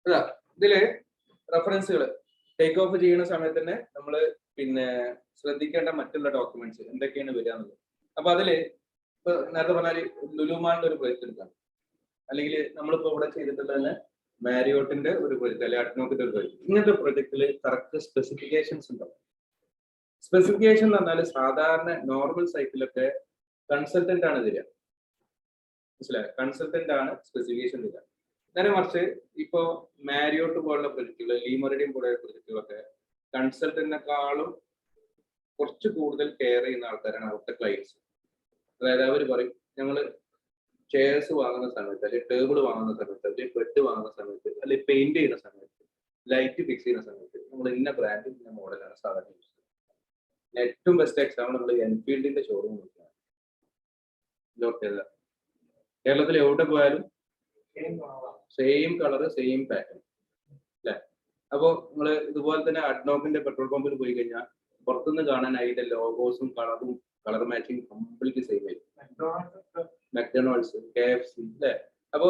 അതാ ഇതില് റെഫറൻസുകൾ take off ചെയ്യുന്ന സമയത്ത് തന്നെ നമ്മൾ പിന്നെ ശ്രദ്ധിക്കേണ്ട മറ്റുള്ള ഡോക്യുമെന്റ്സ് എന്തൊക്കെയാണ് വരിക എന്നുള്ളത്. അപ്പൊ അതില് ഇപ്പൊ നേരത്തെ പറഞ്ഞാല് ലുലുമാളിന്റെ ഒരു പ്രൊജക്ട് എടുക്കാം, അല്ലെങ്കിൽ നമ്മളിപ്പോ ഇവിടെ ചെയ്തിട്ടുള്ള തന്നെ മാരിയോട്ടിന്റെ ഒരു പ്രൊജക്ട് അല്ലെങ്കിൽ അഡ്നോക്കിന്റെ ഒരു പ്രൊജക്ട്. ഇങ്ങനത്തെ പ്രൊജക്റ്റില് കറക്റ്റ് സ്പെസിഫിക്കേഷൻസ് ഉണ്ടാവും. സ്പെസിഫിക്കേഷൻ എന്ന് പറഞ്ഞാൽ സാധാരണ നോർമൽ സൈറ്റിലൊക്കെ കൺസൾട്ടന്റ് ആണ് തരിക, മനസ്സിലായോ? കൺസൾട്ടന്റ് ആണ് സ്പെസിഫിക്കേഷൻ തരിക. നേരെ മറിച്ച് ഇപ്പോ മാരിയോട്ട് പോലുള്ള പ്രൊജക്ടുകൾ, ലീമറിഡിയം പോലുള്ള പ്രൊജക്ടുകളൊക്കെ കൺസൾട്ടന്റിനെക്കാളും കുറച്ച് കൂടുതൽ കെയർ ചെയ്യുന്ന ആൾക്കാരാണ് അവിടുത്തെ ക്ലയൻസ്. അതായത് അവർ പറയും, ഞങ്ങൾ ചെയർസ് വാങ്ങുന്ന സമയത്ത്, അല്ലെങ്കിൽ ടേബിൾ വാങ്ങുന്ന സമയത്ത്, അല്ലെങ്കിൽ ബെഡ് വാങ്ങുന്ന സമയത്ത്, അല്ലെങ്കിൽ പെയിന്റ് ചെയ്യുന്ന സമയത്ത്, ലൈറ്റ് ഫിക്സ് ചെയ്യുന്ന സമയത്ത് നമ്മൾ ഇന്ന ബ്രാൻഡ് ഇന്ന മോഡലാണ് സാധാരണ യൂസ് ചെയ്യുന്നത്. ഏറ്റവും ബെസ്റ്റ് എക്സാമ്പിൾ നമ്മൾ എൻഫീൽഡിന്റെ ഷോറൂം നോക്കിയാണ്. കേരളത്തിൽ എവിടെ പോയാലും സെയിം കളർ സെയിം പാറ്റേൺ അല്ലെ? അപ്പോ നിങ്ങൾ ഇതുപോലെ തന്നെ അഡ്നോക്കിന്റെ പെട്രോൾ പമ്പിൽ പോയി കഴിഞ്ഞാൽ പുറത്തുനിന്ന് കാണാൻ അതിന്റെ ലോഗോസും കളറും കളർ മാച്ചിങ് കംപ്ലീറ്റ്ലി സെയിം ആയിരിക്കും. മെക്ഡൊണാൾഡ്സ്, KFC അല്ലെ? അപ്പോൾ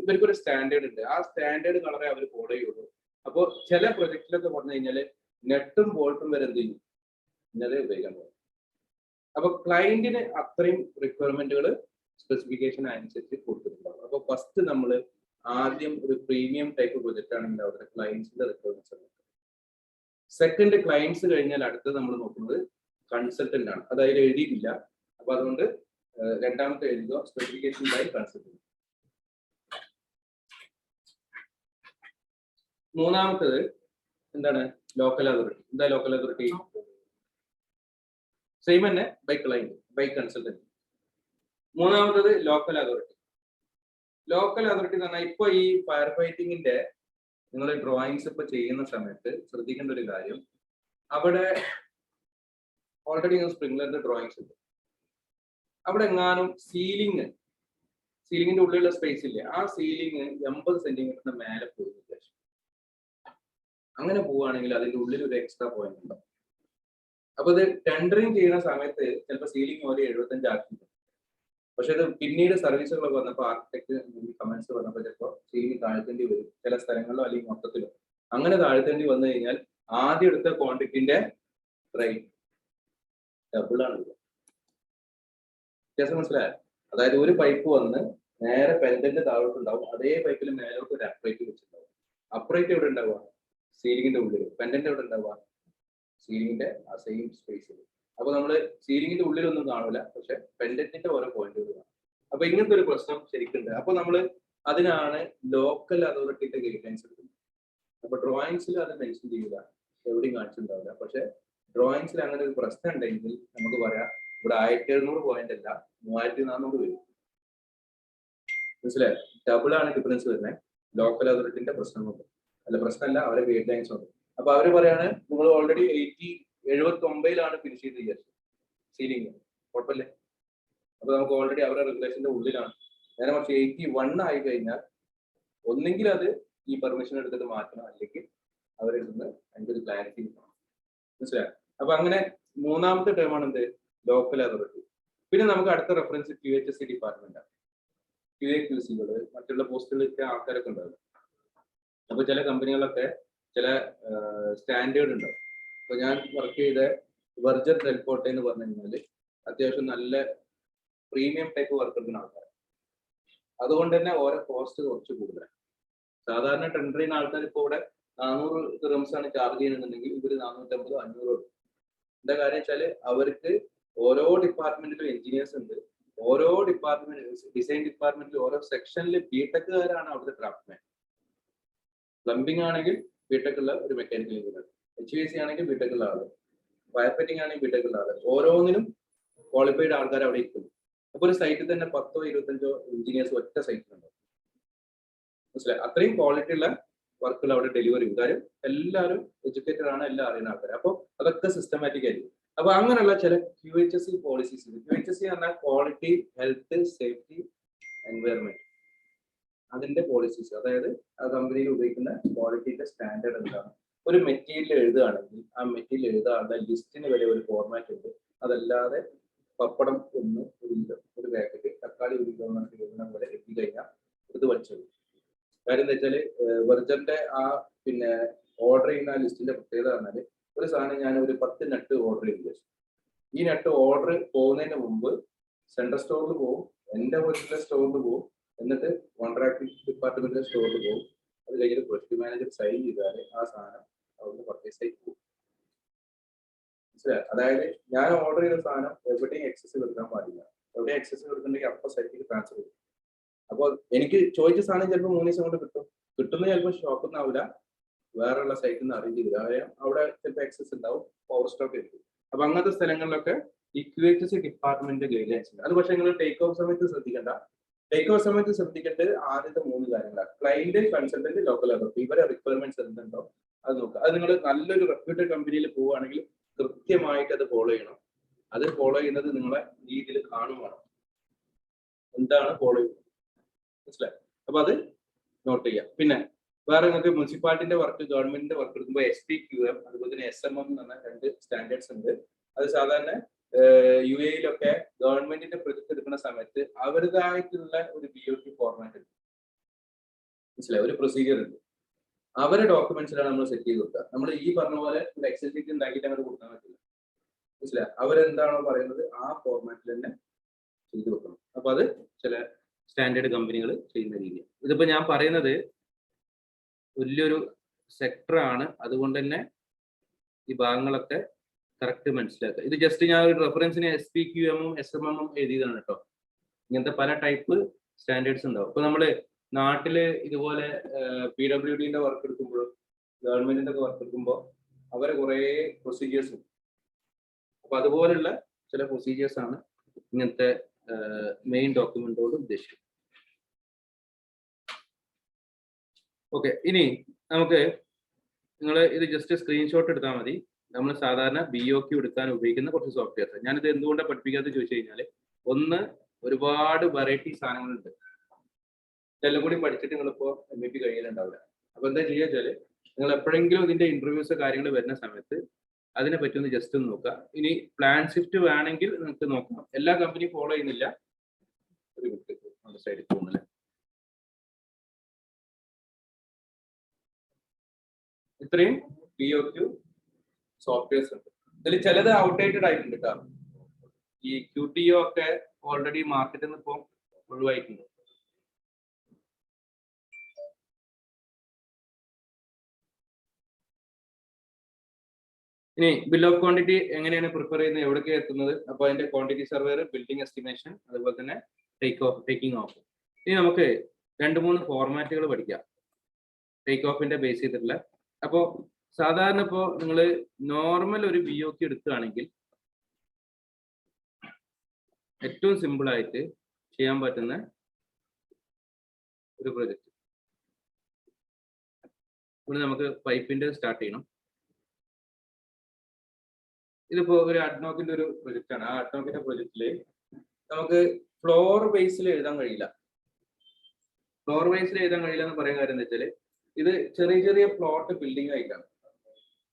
ഇവർക്കൊരു സ്റ്റാൻഡേർഡ് ഉണ്ട്. ആ സ്റ്റാൻഡേർഡ് കളറെ അവർ ഫോളോ ചെയ്യുള്ളൂ. അപ്പോൾ ചില പ്രൊജക്റ്റിലൊക്കെ പറഞ്ഞു കഴിഞ്ഞാല് നെട്ടും ബോൾട്ടും വരെ എന്ത് ചെയ്യും, ഇന്നലെ ഉപയോഗിക്കാൻ പോകും. അപ്പൊ ക്ലയന്റിന് അത്രയും റിക്വയർമെന്റുകൾ സ്പെസിഫിക്കേഷൻ അനുസരിച്ച് കൊടുത്തിട്ടുണ്ടാവും. അപ്പൊ ഫസ്റ്റ് നമ്മൾ ആദ്യം ഒരു പ്രീമിയം ടൈപ്പ് പ്രൊജക്റ്റ് ആണെങ്കിൽ അവിടെ ക്ലയൻസിന്റെ റിക്വയർമെന്റ്സ് ആണ്. സെക്കൻഡ് ക്ലയൻസ് കഴിഞ്ഞാൽ അടുത്തത് നമ്മൾ നോക്കുന്നത് കൺസൾട്ടന്റ് ആണ്. അതായത് എഴുതിയിട്ടില്ല, അപ്പൊ അതുകൊണ്ട് രണ്ടാമത്തെ എഴുതുക സ്പെസിഫിക്കേഷൻ ബൈ കൺസൾട്ടന്റ്. മൂന്നാമത്തത് എന്താണ്? Local authority. എന്താ ലോക്കൽ അതോറിറ്റി? സെയിം തന്നെ, ബൈ ക്ലയന്റ്, ബൈ കൺസൾട്ടന്റ്. മൂന്നാമത്തത് ലോക്കൽ അതോറിറ്റി. ലോക്കൽ അതോറിറ്റി എന്ന് പറഞ്ഞാൽ ഇപ്പൊ ഈ ഫയർ ഫൈറ്റിങ്ങിന്റെ നിങ്ങൾ ഡ്രോയിങ്സ് ഇപ്പൊ ചെയ്യുന്ന സമയത്ത് ശ്രദ്ധിക്കേണ്ട ഒരു കാര്യം, അവിടെ ഓൾറെഡി സ്പ്രിംഗ്ലറിന്റെ ഡ്രോയിങ്സ് ഉണ്ട്. അവിടെ എങ്ങാനും സീലിംഗിന്റെ ഉള്ളിലുള്ള സ്പേസ് ഇല്ലേ, ആ സീലിംഗ് 80 സെന്റിമീറ്ററിന് മേലെ പോയി വിചാരിച്ചു. അങ്ങനെ പോവുകയാണെങ്കിൽ അതിന്റെ ഉള്ളിൽ ഒരു എക്സ്ട്രാ പോയിന്റ് ഉണ്ടാവും. അപ്പൊ ഇത് ടെൻഡറിങ് ചെയ്യുന്ന സമയത്ത് ചിലപ്പോൾ സീലിംഗ് ഒരു 75 ആക്കിയിട്ടുണ്ട്. പക്ഷെ അത് പിന്നീട് സർവീസുകളൊക്കെ വന്നപ്പോൾ ആർക്കിടെക്ട് കമന്റ്സ് വന്നപ്പോൾ ചിലപ്പോൾ സീലിംഗ് താഴ്ത്തേണ്ടി വരും ചില സ്ഥലങ്ങളിലോ അല്ലെങ്കിൽ മൊത്തത്തിലോ. അങ്ങനെ താഴ്ത്തേണ്ടി വന്നു കഴിഞ്ഞാൽ ആദ്യം എടുത്ത ക്വാണ്ടിറ്റിന്റെ റേറ്റ് ഡബിൾ ആണ്. വ്യത്യാസം മനസ്സിലായോ? അതായത് ഒരു പൈപ്പ് വന്ന് നേരെ പെൻഡന്റ് താഴോട്ടുണ്ടാവും, അതേ പൈപ്പിൽ മേലോട്ട് ഒരു അപ്രൈറ്റ് വെച്ചിട്ടുണ്ടാവും. അപ്രൈറ്റ് എവിടെ ഉണ്ടാവുക? സീലിംഗിന്റെ ഉള്ളിൽ. പെൻഡന്റ് എവിടെ ഉണ്ടാവുക? സീലിംഗിന്റെ ആ സെയിം സ്പേസിൽ. അപ്പൊ നമ്മള് സീലിംഗിന്റെ ഉള്ളിലൊന്നും കാണൂല, പക്ഷെ പെൻഡന്റിന്റെ ഓരോ പോയിന്റുകൾ കാണും. അപ്പൊ ഇങ്ങനത്തെ ഒരു പ്രശ്നം ശരിക്കുണ്ട്. അപ്പൊ നമ്മള് അതിനാണ് ലോക്കൽ അതോറിറ്റിയുടെ ഗൈഡ് ലൈൻസ് എടുക്കുന്നത്. അപ്പൊ ഡ്രോയിങ്സിൽ അത് മെൻഷൻ ചെയ്യില്ല, എവിടെയും കാണിച്ചിട്ടുണ്ടാവില്ല. പക്ഷെ ഡ്രോയിങ്സിൽ അങ്ങനെ ഒരു പ്രശ്നം ഉണ്ടെങ്കിൽ നമുക്ക് പറയാം, ഇവിടെ 1700 പോയിന്റ് അല്ല 3400 വരും. മനസ്സിലായോ? ഡബിൾ ആണ് ഡിഫറൻസ് വരുന്നത്. ലോക്കൽ അതോറിറ്റിന്റെ പ്രശ്നമുണ്ട്, അല്ല പ്രശ്നമല്ല, അവരെ ഗൈഡ് ലൈൻസ് ഉണ്ട്. അപ്പൊ അവര് പറയാണ് നിങ്ങൾ ഓൾറെഡി 79 ഫിനിഷ് ചെയ്ത് വിചാരിച്ചു സീലിംഗ്, കുഴപ്പമില്ലേ? അപ്പൊ നമുക്ക് ഓൾറെഡി അവരുടെ റെഗുലേഷന്റെ ഉള്ളിലാണ്. നേരെ മറിച്ച് 81 ആയി കഴിഞ്ഞാൽ ഒന്നെങ്കിൽ അത് ഈ പെർമിഷൻ എടുത്തിട്ട് മാറ്റണം, അല്ലെങ്കിൽ അവരിൽ നിന്ന് അതിന്റെ ഒരു ക്ലാരിറ്റി കിട്ടണം. മനസ്സിലായോ? അപ്പൊ അങ്ങനെ മൂന്നാമത്തെ ടേമാണ് എന്ത്? Local authority. പിന്നെ നമുക്ക് അടുത്ത റെഫറൻസ് QHSE ഡിപ്പാർട്ട്മെന്റ് ആണ്. QA/QCകള് മറ്റുള്ള പോസ്റ്റുകളിലൊക്കെ ആൾക്കാരൊക്കെ ഉണ്ടാവും. അപ്പൊ ചില കമ്പനികളൊക്കെ ചില സ്റ്റാൻഡേർഡ് ഉണ്ടാവും. അപ്പൊ ഞാൻ വർക്ക് ചെയ്ത വെർജർ ഡെൽപോട്ടെ എന്ന് പറഞ്ഞു കഴിഞ്ഞാൽ അത്യാവശ്യം നല്ല പ്രീമിയം ടൈപ്പ് വർക്ക് എടുക്കുന്ന ആൾക്കാർ. അതുകൊണ്ട് തന്നെ ഓരോ കോസ്റ്റ് കുറച്ച് കൂടുതലാണ്. സാധാരണ ടെൻഡർ ചെയ്യുന്ന ആൾക്കാർ ഇപ്പോൾ ഇവിടെ 400 ദിർഹംസ് ആണ് ചാർജ് ചെയ്യുന്നുണ്ടെങ്കിൽ ഇവർ 450 500 ഉണ്ട്. എന്താ കാര്യം വെച്ചാൽ അവർക്ക് ഓരോ ഡിപ്പാർട്ട്മെന്റിലും എഞ്ചിനീയേഴ്സ് ഉണ്ട്. ഓരോ ഡിപ്പാർട്ട്മെന്റ് ഡിസൈൻ ഡിപ്പാർട്ട്മെന്റിൽ ഓരോ സെക്ഷനിൽ ബിടെക്കുകാരാണ് അവിടുത്തെ ക്രാഫ്റ്റ്മാൻ. പ്ലംബിംഗ് ആണെങ്കിൽ ബിടെക് ഉള്ള ഒരു മെക്കാനിക്കൽ എഞ്ചിനീയർ, HVAC ആണെങ്കിൽ ബിടെക് ഉള്ള ആള്, ഫയർ ഫൈറ്റിംഗ് ആണെങ്കിൽ ബിടെക് ഉള്ള ആള്, ഓരോന്നിനും ക്വാളിഫൈഡ് ആൾക്കാർ അവിടെ ഇരിക്കുന്നു. അപ്പൊ ഒരു സൈറ്റിൽ തന്നെ 10 25 എഞ്ചിനീയേഴ്സ് ഒറ്റ സൈറ്റിലുണ്ടാവും. മനസ്സിലായി? അത്രയും ക്വാളിറ്റി ഉള്ള വർക്കുകൾ അവിടെ ഡെലിവറി ചെയ്യും. കാര്യം എല്ലാവരും എഡ്യൂക്കേറ്റഡ് ആണ്, എല്ലാം അറിയുന്ന ആൾക്കാർ. അപ്പോൾ അതൊക്കെ സിസ്റ്റമാറ്റിക് ആയിരിക്കും. അപ്പൊ അങ്ങനെയുള്ള ചില QHSE പോളിസീസ്. QHSE പറഞ്ഞാൽ ക്വാളിറ്റി, ഹെൽത്ത്, സേഫ്റ്റി, എൻവയറമെന്റ്, അതിന്റെ പോളിസീസ്. അതായത് ആ കമ്പനിയിൽ ഉപയോഗിക്കുന്ന ക്വാളിറ്റിയുടെ സ്റ്റാൻഡേർഡ് എന്താണ്. ഒരു മെറ്റീരിയൽ എഴുതുകയാണെങ്കിൽ ആ മെറ്റീരിയൽ എഴുതാനുള്ള ലിസ്റ്റിന് വരെ ഒരു ഫോർമാറ്റ് ഉണ്ട്. അതല്ലാതെ പപ്പടം 1 കിലോ, ഒരു പാക്കറ്റ് തക്കാളി 1 കിലോ എഴുതുന്ന പോലെ എഴുതി കഴിഞ്ഞാൽ ഇത് വലിച്ചത്. കാര്യം എന്താ വെച്ചാൽ വെർജറിന്റെ ആ പിന്നെ ഓർഡർ ചെയ്യുന്ന ആ ലിസ്റ്റിന്റെ പ്രത്യേകത പറഞ്ഞാൽ ഒരു സാധനം ഞാൻ ഒരു 10 നട്ട് ഓർഡർ ചെയ്തു. ഈ നട്ട് ഓർഡർ പോകുന്നതിന് മുമ്പ് സെൻട്രൽ സ്റ്റോറിൽ പോകും, എന്റെ വീട്ടിലെ സ്റ്റോറിൽ പോകും, എന്നിട്ട് കോൺട്രാക്ട് ഡിപ്പാർട്ട്മെന്റിലെ സ്റ്റോറിൽ പോകും. അത് കഴിഞ്ഞിട്ട് പ്രൊജക്ട് മാനേജർ സൈൻ ചെയ്താൽ ആ സാധനം അവിടുന്ന് പർച്ചേസ് ആയി പോകും. മനസ്സിലായി? അതായത് ഞാൻ ഓർഡർ ചെയ്ത സാധനം എവിടെയും എക്സസ് കൊടുക്കാൻ പാടില്ല. എവിടെയും എക്സസ് കൊടുക്കുന്നുണ്ടെങ്കിൽ അപ്പൊ സൈറ്റിൽ ട്രാൻസ്ഫർ ചെയ്യും. അപ്പോൾ എനിക്ക് ചോദിച്ച സാധനം ചിലപ്പോൾ 3 ദിവസം കൊണ്ട് കിട്ടും. കിട്ടുന്ന ചിലപ്പോൾ ഷോപ്പിൽ നിന്നാവില്ല, വേറെയുള്ള സൈറ്റിൽ നിന്ന് അറേഞ്ച് ചെയ്തില്ല. അതായത് അവിടെ ചിലപ്പോൾ എക്സസ് ഉണ്ടാവും, പവർ സ്റ്റോക്ക് ആയിരിക്കും. അപ്പൊ അങ്ങനത്തെ സ്ഥലങ്ങളിലൊക്കെ ഈ QHSE ഡിപ്പാർട്ട്മെന്റ് ഗൈഡ്ലൈൻസ് ഉണ്ട്. അത് പക്ഷേ നിങ്ങൾ ടേക്ക് ഓഫ് സമയത്ത് ശ്രദ്ധിക്കേണ്ട. ടേക്ക് ഓഫ് സമയത്ത് ശ്രദ്ധിക്കേണ്ടത് ആദ്യത്തെ 3 കാര്യങ്ങളാണ്. ക്ലയന്റ്, കൺസൾട്ടന്റ്, ലോക്കൽ അതോറിറ്റി, ഇവരെ റിക്വയർമെന്റ്സ് എന്തുണ്ടോ അത് നോക്കുക. അത് നിങ്ങൾ നല്ലൊരു റെപ്യൂട്ടഡ് കമ്പനിയിൽ പോവുകയാണെങ്കിൽ കൃത്യമായിട്ട് അത് ഫോളോ ചെയ്യണം. അത് ഫോളോ ചെയ്യുന്നത് നിങ്ങളെ രീതിയിൽ കാണുവാണ് എന്താണ് ഫോളോ ചെയ്യുന്നത്. മനസ്സിലായി? അപ്പൊ അത് നോട്ട് ചെയ്യാം. പിന്നെ വേറെ നിങ്ങൾക്ക് മുനിസിപ്പാലിറ്റിന്റെ വർക്ക്, ഗവൺമെന്റിന്റെ വർക്ക് എടുക്കുമ്പോൾ SPQM അതുപോലെ തന്നെ SMM എന്ന് പറഞ്ഞ 2 സ്റ്റാൻഡേർഡ്സ് ഉണ്ട്. അത് സാധാരണ UAE-ലൊക്കെ ഗവൺമെന്റിന്റെ പ്രൊജക്ട് എടുക്കുന്ന സമയത്ത് അവരുടേതായിട്ടുള്ള ഒരു BOQ ഫോർമാറ്റ് ഉണ്ട്. മനസ്സിലായി? ഒരു പ്രൊസീജിയർ ഉണ്ട്. അവരുടെ ഡോക്യുമെന്റ്സിലാണ് നമ്മൾ സെറ്റ് ചെയ്ത് കൊടുക്കുക. നമ്മൾ ഈ പറഞ്ഞ പോലെ ഒരു എക്സൽ ഷീറ്റ് ഉണ്ടാക്കിയിട്ട് അങ്ങോട്ട് കൊടുക്കാൻ പറ്റില്ല. മനസ്സിലായി? അവരെന്താണോ പറയുന്നത് ആ ഫോർമാറ്റിൽ തന്നെ ചെയ്ത് വെക്കണം. അപ്പൊ അത് ചില സ്റ്റാൻഡേർഡ് കമ്പനികൾ ചെയ്യുന്ന രീതി. ഇതിപ്പോ ഞാൻ പറയുന്നത് വലിയൊരു സെക്ടർ ആണ്, അതുകൊണ്ട് തന്നെ ഈ ഭാഗങ്ങളൊക്കെ കറക്റ്റ് മനസ്സിലാക്കുക. ഇത് ജസ്റ്റ് ഞാൻ ഒരു റെഫറൻസിന് SPQM-ഉം SMM-ഉം എഴുതിയതാണ് കേട്ടോ. ഇങ്ങനത്തെ പല ടൈപ്പ് സ്റ്റാൻഡേർഡ്സ് ഉണ്ടാവും. ഇപ്പൊ നമ്മള് നാട്ടില് ഇതുപോലെ PWD-ന്റെ വർക്ക് എടുക്കുമ്പോഴും ഗവൺമെന്റിന്റെ ഒക്കെ വർക്ക് എടുക്കുമ്പോൾ അവരെ കുറെ പ്രൊസീജിയേഴ്സ് ഉണ്ട്. അപ്പൊ അതുപോലുള്ള ചില പ്രൊസീജിയേഴ്സ് ആണ് ഇങ്ങനത്തെ മെയിൻ ഡോക്യുമെന്റോട് ഉദ്ദേശിക്കുന്നത്. ഓക്കെ, ഇനി നമുക്ക് നിങ്ങൾ ഇത് ജസ്റ്റ് സ്ക്രീൻഷോട്ട് എടുത്താൽ മതി. നമ്മൾ സാധാരണ BOQ എടുക്കാൻ ഉപയോഗിക്കുന്ന കുറച്ച് സോഫ്റ്റ്വെയർസ്. ഞാനിത് എന്തുകൊണ്ടാണ് പഠിപ്പിക്കാതെ ചോദിച്ചു കഴിഞ്ഞാൽ, ഒന്ന് ഒരുപാട് വെറൈറ്റി സാധനങ്ങളുണ്ട്. ഇതെല്ലാം കൂടി പഠിച്ചിട്ട് നിങ്ങളിപ്പോ MEP കഴിയലുണ്ടാവില്ല. അപ്പൊ എന്താ ചെയ്യുക വെച്ചാല് നിങ്ങൾ എപ്പോഴെങ്കിലും ഇതിന്റെ ഇന്റർവ്യൂസ് കാര്യങ്ങൾ വരുന്ന സമയത്ത് അതിനെ പറ്റി ഒന്ന് ജസ്റ്റ് ഒന്ന് നോക്കുക. ഇനി പ്ലാൻ ഷിഫ്റ്റ് വേണമെങ്കിൽ നിങ്ങൾക്ക് നോക്കാം. എല്ലാ കമ്പനിയും ഫോളോ ചെയ്യുന്നില്ല. ഒരു സൈഡിൽ പോകുന്നില്ല. ഇത്രയും BOQ സോഫ്റ്റ്വെയർസ് ഉണ്ട്. ഇതിൽ ചിലത് ഔട്ട്ഡേറ്റഡ് ആയിട്ടുണ്ട് കേട്ടോ. ഈ QTO ഒക്കെ ഓൾറെഡി മാർക്കറ്റിൽ നിന്ന് ഇപ്പോൾ ഒഴിവായിട്ടുണ്ട്. ഇനി ബിൽ ഓഫ് ക്വാണ്ടിറ്റി എങ്ങനെയാണ് പ്രിപ്പയർ ചെയ്യുന്നത്, എവിടേക്ക് എത്തുന്നത്? അപ്പോൾ അതിന്റെ ക്വാണ്ടിറ്റി സർവേർ, ബിൽഡിംഗ് എസ്റ്റിമേഷൻ, അതുപോലെ തന്നെ ടേക്കിംഗ് ഓഫ്. ഇനി നമുക്ക് 2-3 ഫോർമാറ്റുകൾ പഠിക്കാം ടേക്ക് ഓഫിന്റെ ബേസ് ചെയ്തിട്ടുള്ള. അപ്പോൾ സാധാരണ ഇപ്പോൾ നിങ്ങൾ നോർമൽ ഒരു BOQ എടുക്കുകയാണെങ്കിൽ ഏറ്റവും സിമ്പിൾ ആയിട്ട് ചെയ്യാൻ പറ്റുന്ന ഒരു പ്രൊജക്റ്റ്. ഇവിടെ നമുക്ക് പൈപ്പിന്റെ സ്റ്റാർട്ട് ചെയ്യണം. ഇതിപ്പോ ഒരു അഡ്നോക്കിന്റെ ഒരു പ്രൊജക്റ്റ് ആണ്. ആ അഡ്നോക്കിന്റെ പ്രൊജക്റ്റില് നമുക്ക് ഫ്ലോർ ബേസിൽ എഴുതാൻ കഴിയില്ല. ഫ്ലോർ ബേസിൽ എഴുതാൻ കഴിയില്ല എന്ന് പറയാൻ കാര്യം എന്താ വെച്ചാല്, ഇത് ചെറിയ ചെറിയ പ്ലോട്ട് ബിൽഡിംഗ് ആയിട്ടാണ്.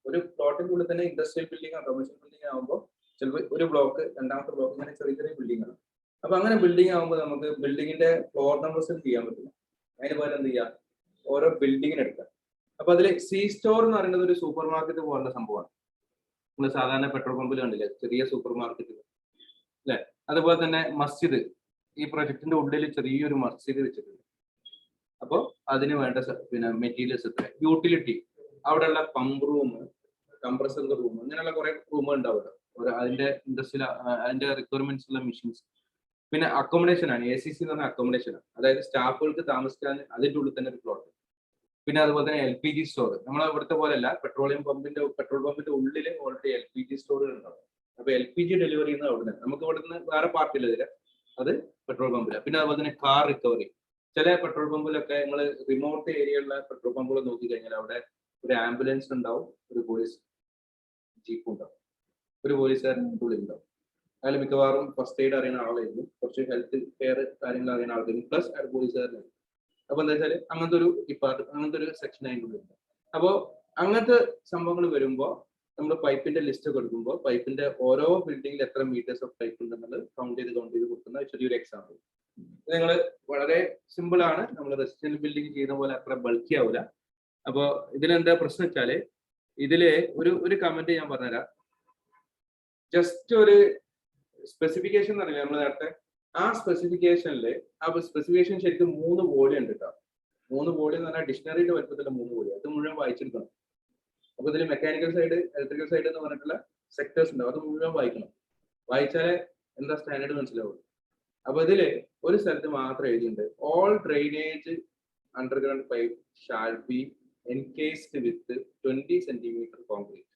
ഒരു പ്ലോട്ടിന്റെ ഉള്ളിൽ തന്നെ ഇൻഡസ്ട്രിയൽ ബിൽഡിംഗ്, കമേഴ്ഷ്യൽ ബിൽഡിംഗ് ആകുമ്പോൾ ചിലപ്പോൾ ഒരു ബ്ലോക്ക്, രണ്ടാമത്തെ ബ്ലോക്ക്, ഇങ്ങനെ ചെറിയ ചെറിയ ബിൽഡിംഗ് ആണ്. അപ്പൊ അങ്ങനെ ബിൽഡിംഗ് ആകുമ്പോൾ നമുക്ക് ബിൽഡിങ്ങിന്റെ ഫ്ലോർ നമ്പേഴ്സ് ചെയ്യാൻ പറ്റില്ല. അതിന് പകരം എന്ത് ചെയ്യാം, ഓരോ ബിൽഡിങ്ങിന് എടുക്കാം. അപ്പൊ അതിൽ C-സ്റ്റോർ എന്ന് പറയുന്നത് ഒരു സൂപ്പർ മാർക്കറ്റ് പോലുള്ള സംഭവമാണ്. നമ്മൾ സാധാരണ പെട്രോൾ പമ്പിൽ കണ്ടില്ലേ, ചെറിയ സൂപ്പർ മാർക്കറ്റ് അല്ലെ? അതുപോലെ തന്നെ മസ്ജിദ്, ഈ പ്രൊജക്ടിന്റെ ഉള്ളിൽ ചെറിയൊരു മസ്ജിദ് വെച്ചിട്ടുണ്ട്. അപ്പോൾ അതിന് വേണ്ട പിന്നെ മെറ്റീരിയൽസ് എത്ര, യൂട്ടിലിറ്റി, അവിടെയുള്ള പമ്പ് റൂം, കംപ്രസർ റൂം, ഇങ്ങനെയുള്ള കുറെ റൂമുകൾ ഉണ്ടാവും. അതിന്റെ ഇൻഡസ്ട്രിയൽ അതിന്റെ റിക്വയർമെന്റ്സ് ഉള്ള മെഷീൻസ്. പിന്നെ അക്കോമഡേഷൻ ആണ്, ACC എന്ന് പറഞ്ഞ അക്കോമഡേഷൻ ആണ്. അതായത് സ്റ്റാഫുകൾക്ക് താമസിക്കാൻ അതിന്റെ ഉള്ളിൽ തന്നെ ഒരു പ്ലോട്ട്. പിന്നെ അതുപോലെ തന്നെ LPG സ്റ്റോർ. നമ്മളെ ഇവിടുത്തെ പോലെയല്ല, പെട്രോൾ പമ്പിന്റെ ഉള്ളിൽ ഓൾറെഡി LPG സ്റ്റോറുകൾ ഉണ്ടാവും. അപ്പൊ LPG ഡെലിവറി ചെയ്യുന്നത് അവിടെ നിന്ന്. നമുക്ക് ഇവിടെ നിന്ന് വേറെ പാർട്ടില്ല ഇതില്, അത് പെട്രോൾ പമ്പിലാണ്. പിന്നെ അതുപോലെ തന്നെ കാർ റിക്കവറി. ചില പെട്രോൾ പമ്പിലൊക്കെ നിങ്ങൾ റിമോട്ട് ഏരിയയുള്ള പെട്രോൾ പമ്പുകൾ നോക്കി കഴിഞ്ഞാൽ അവിടെ ഒരു ആംബുലൻസ് ഉണ്ടാവും, ഒരു പോലീസ് ജീപ്പ് ഉണ്ടാവും, ഒരു പോലീസുകാരൻ ഉള്ളിൽ ഉണ്ടാവും. അതിൽ മിക്കവാറും ഫസ്റ്റ് എയ്ഡ് അറിയുന്ന ആളായിരുന്നു, കുറച്ച് ഹെൽത്ത് കെയർ കാര്യങ്ങൾ അറിയുന്ന ആളായിരുന്നു, പ്ലസ് പോലീസുകാരനായിരുന്നു. അപ്പൊ എന്താ വെച്ചാൽ അങ്ങനത്തെ ഒരു ഡിപ്പാർട്ട്മെന്റ്, അങ്ങനത്തെ ഒരു സെക്ഷൻ അതിൻ്റെ. അപ്പോൾ അങ്ങനത്തെ സംഭവങ്ങൾ വരുമ്പോൾ നമ്മൾ പൈപ്പിന്റെ ലിസ്റ്റ് കൊടുക്കുമ്പോൾ പൈപ്പിന്റെ ഓരോ ബിൽഡിംഗിൽ എത്ര മീറ്റേഴ്സ് ഓഫ് പൈപ്പ് ഉണ്ടെന്നുള്ളത് കൗണ്ട് ചെയ്ത് കൊടുക്കുന്ന ചെറിയൊരു എക്സാമ്പിൾ. നിങ്ങൾ വളരെ സിമ്പിൾ ആണ്. നമ്മൾ റെസിഡൻഷ്യൽ ബിൽഡിംഗ് ചെയ്യുന്ന പോലെ അത്ര ബൾക്കി ആവില്ല. അപ്പോൾ ഇതിലെന്താ പ്രശ്നം വെച്ചാല് ഇതില് ഒരു കമന്റ് ഞാൻ പറഞ്ഞുതരാം. ജസ്റ്റ് ഒരു സ്പെസിഫിക്കേഷൻ എന്ന് പറഞ്ഞില്ലേ നമ്മൾ നേരത്തെ, ആ സ്പെസിഫിക്കേഷനിൽ ശരിക്കും 3 വോളിയം ഉണ്ട് കേട്ടോ. 3 വോളിയം എന്ന് പറഞ്ഞാൽ ഡിക്ഷണറിയുടെ വലുപ്പത്തിലുള്ള 3 വോളിയം. അത് മുഴുവൻ വായിച്ചെടുക്കണം. അപ്പൊ ഇതിൽ മെക്കാനിക്കൽ സൈഡ്, ഇലക്ട്രിക്കൽ സൈഡ് എന്ന് പറഞ്ഞിട്ടുള്ള സെക്ടേഴ്സ് ഉണ്ടാവും. അത് മുഴുവൻ വായിക്കണം. വായിച്ചാലേ എന്താ സ്റ്റാൻഡേർഡ് മനസ്സിലാവുള്ളൂ. അപ്പൊ ഇതില് ഒരു സ്ഥലത്ത് മാത്രം എഴുതിയിട്ടുണ്ട്, all drainage underground pipe shall be encased with 20 centimetre concrete.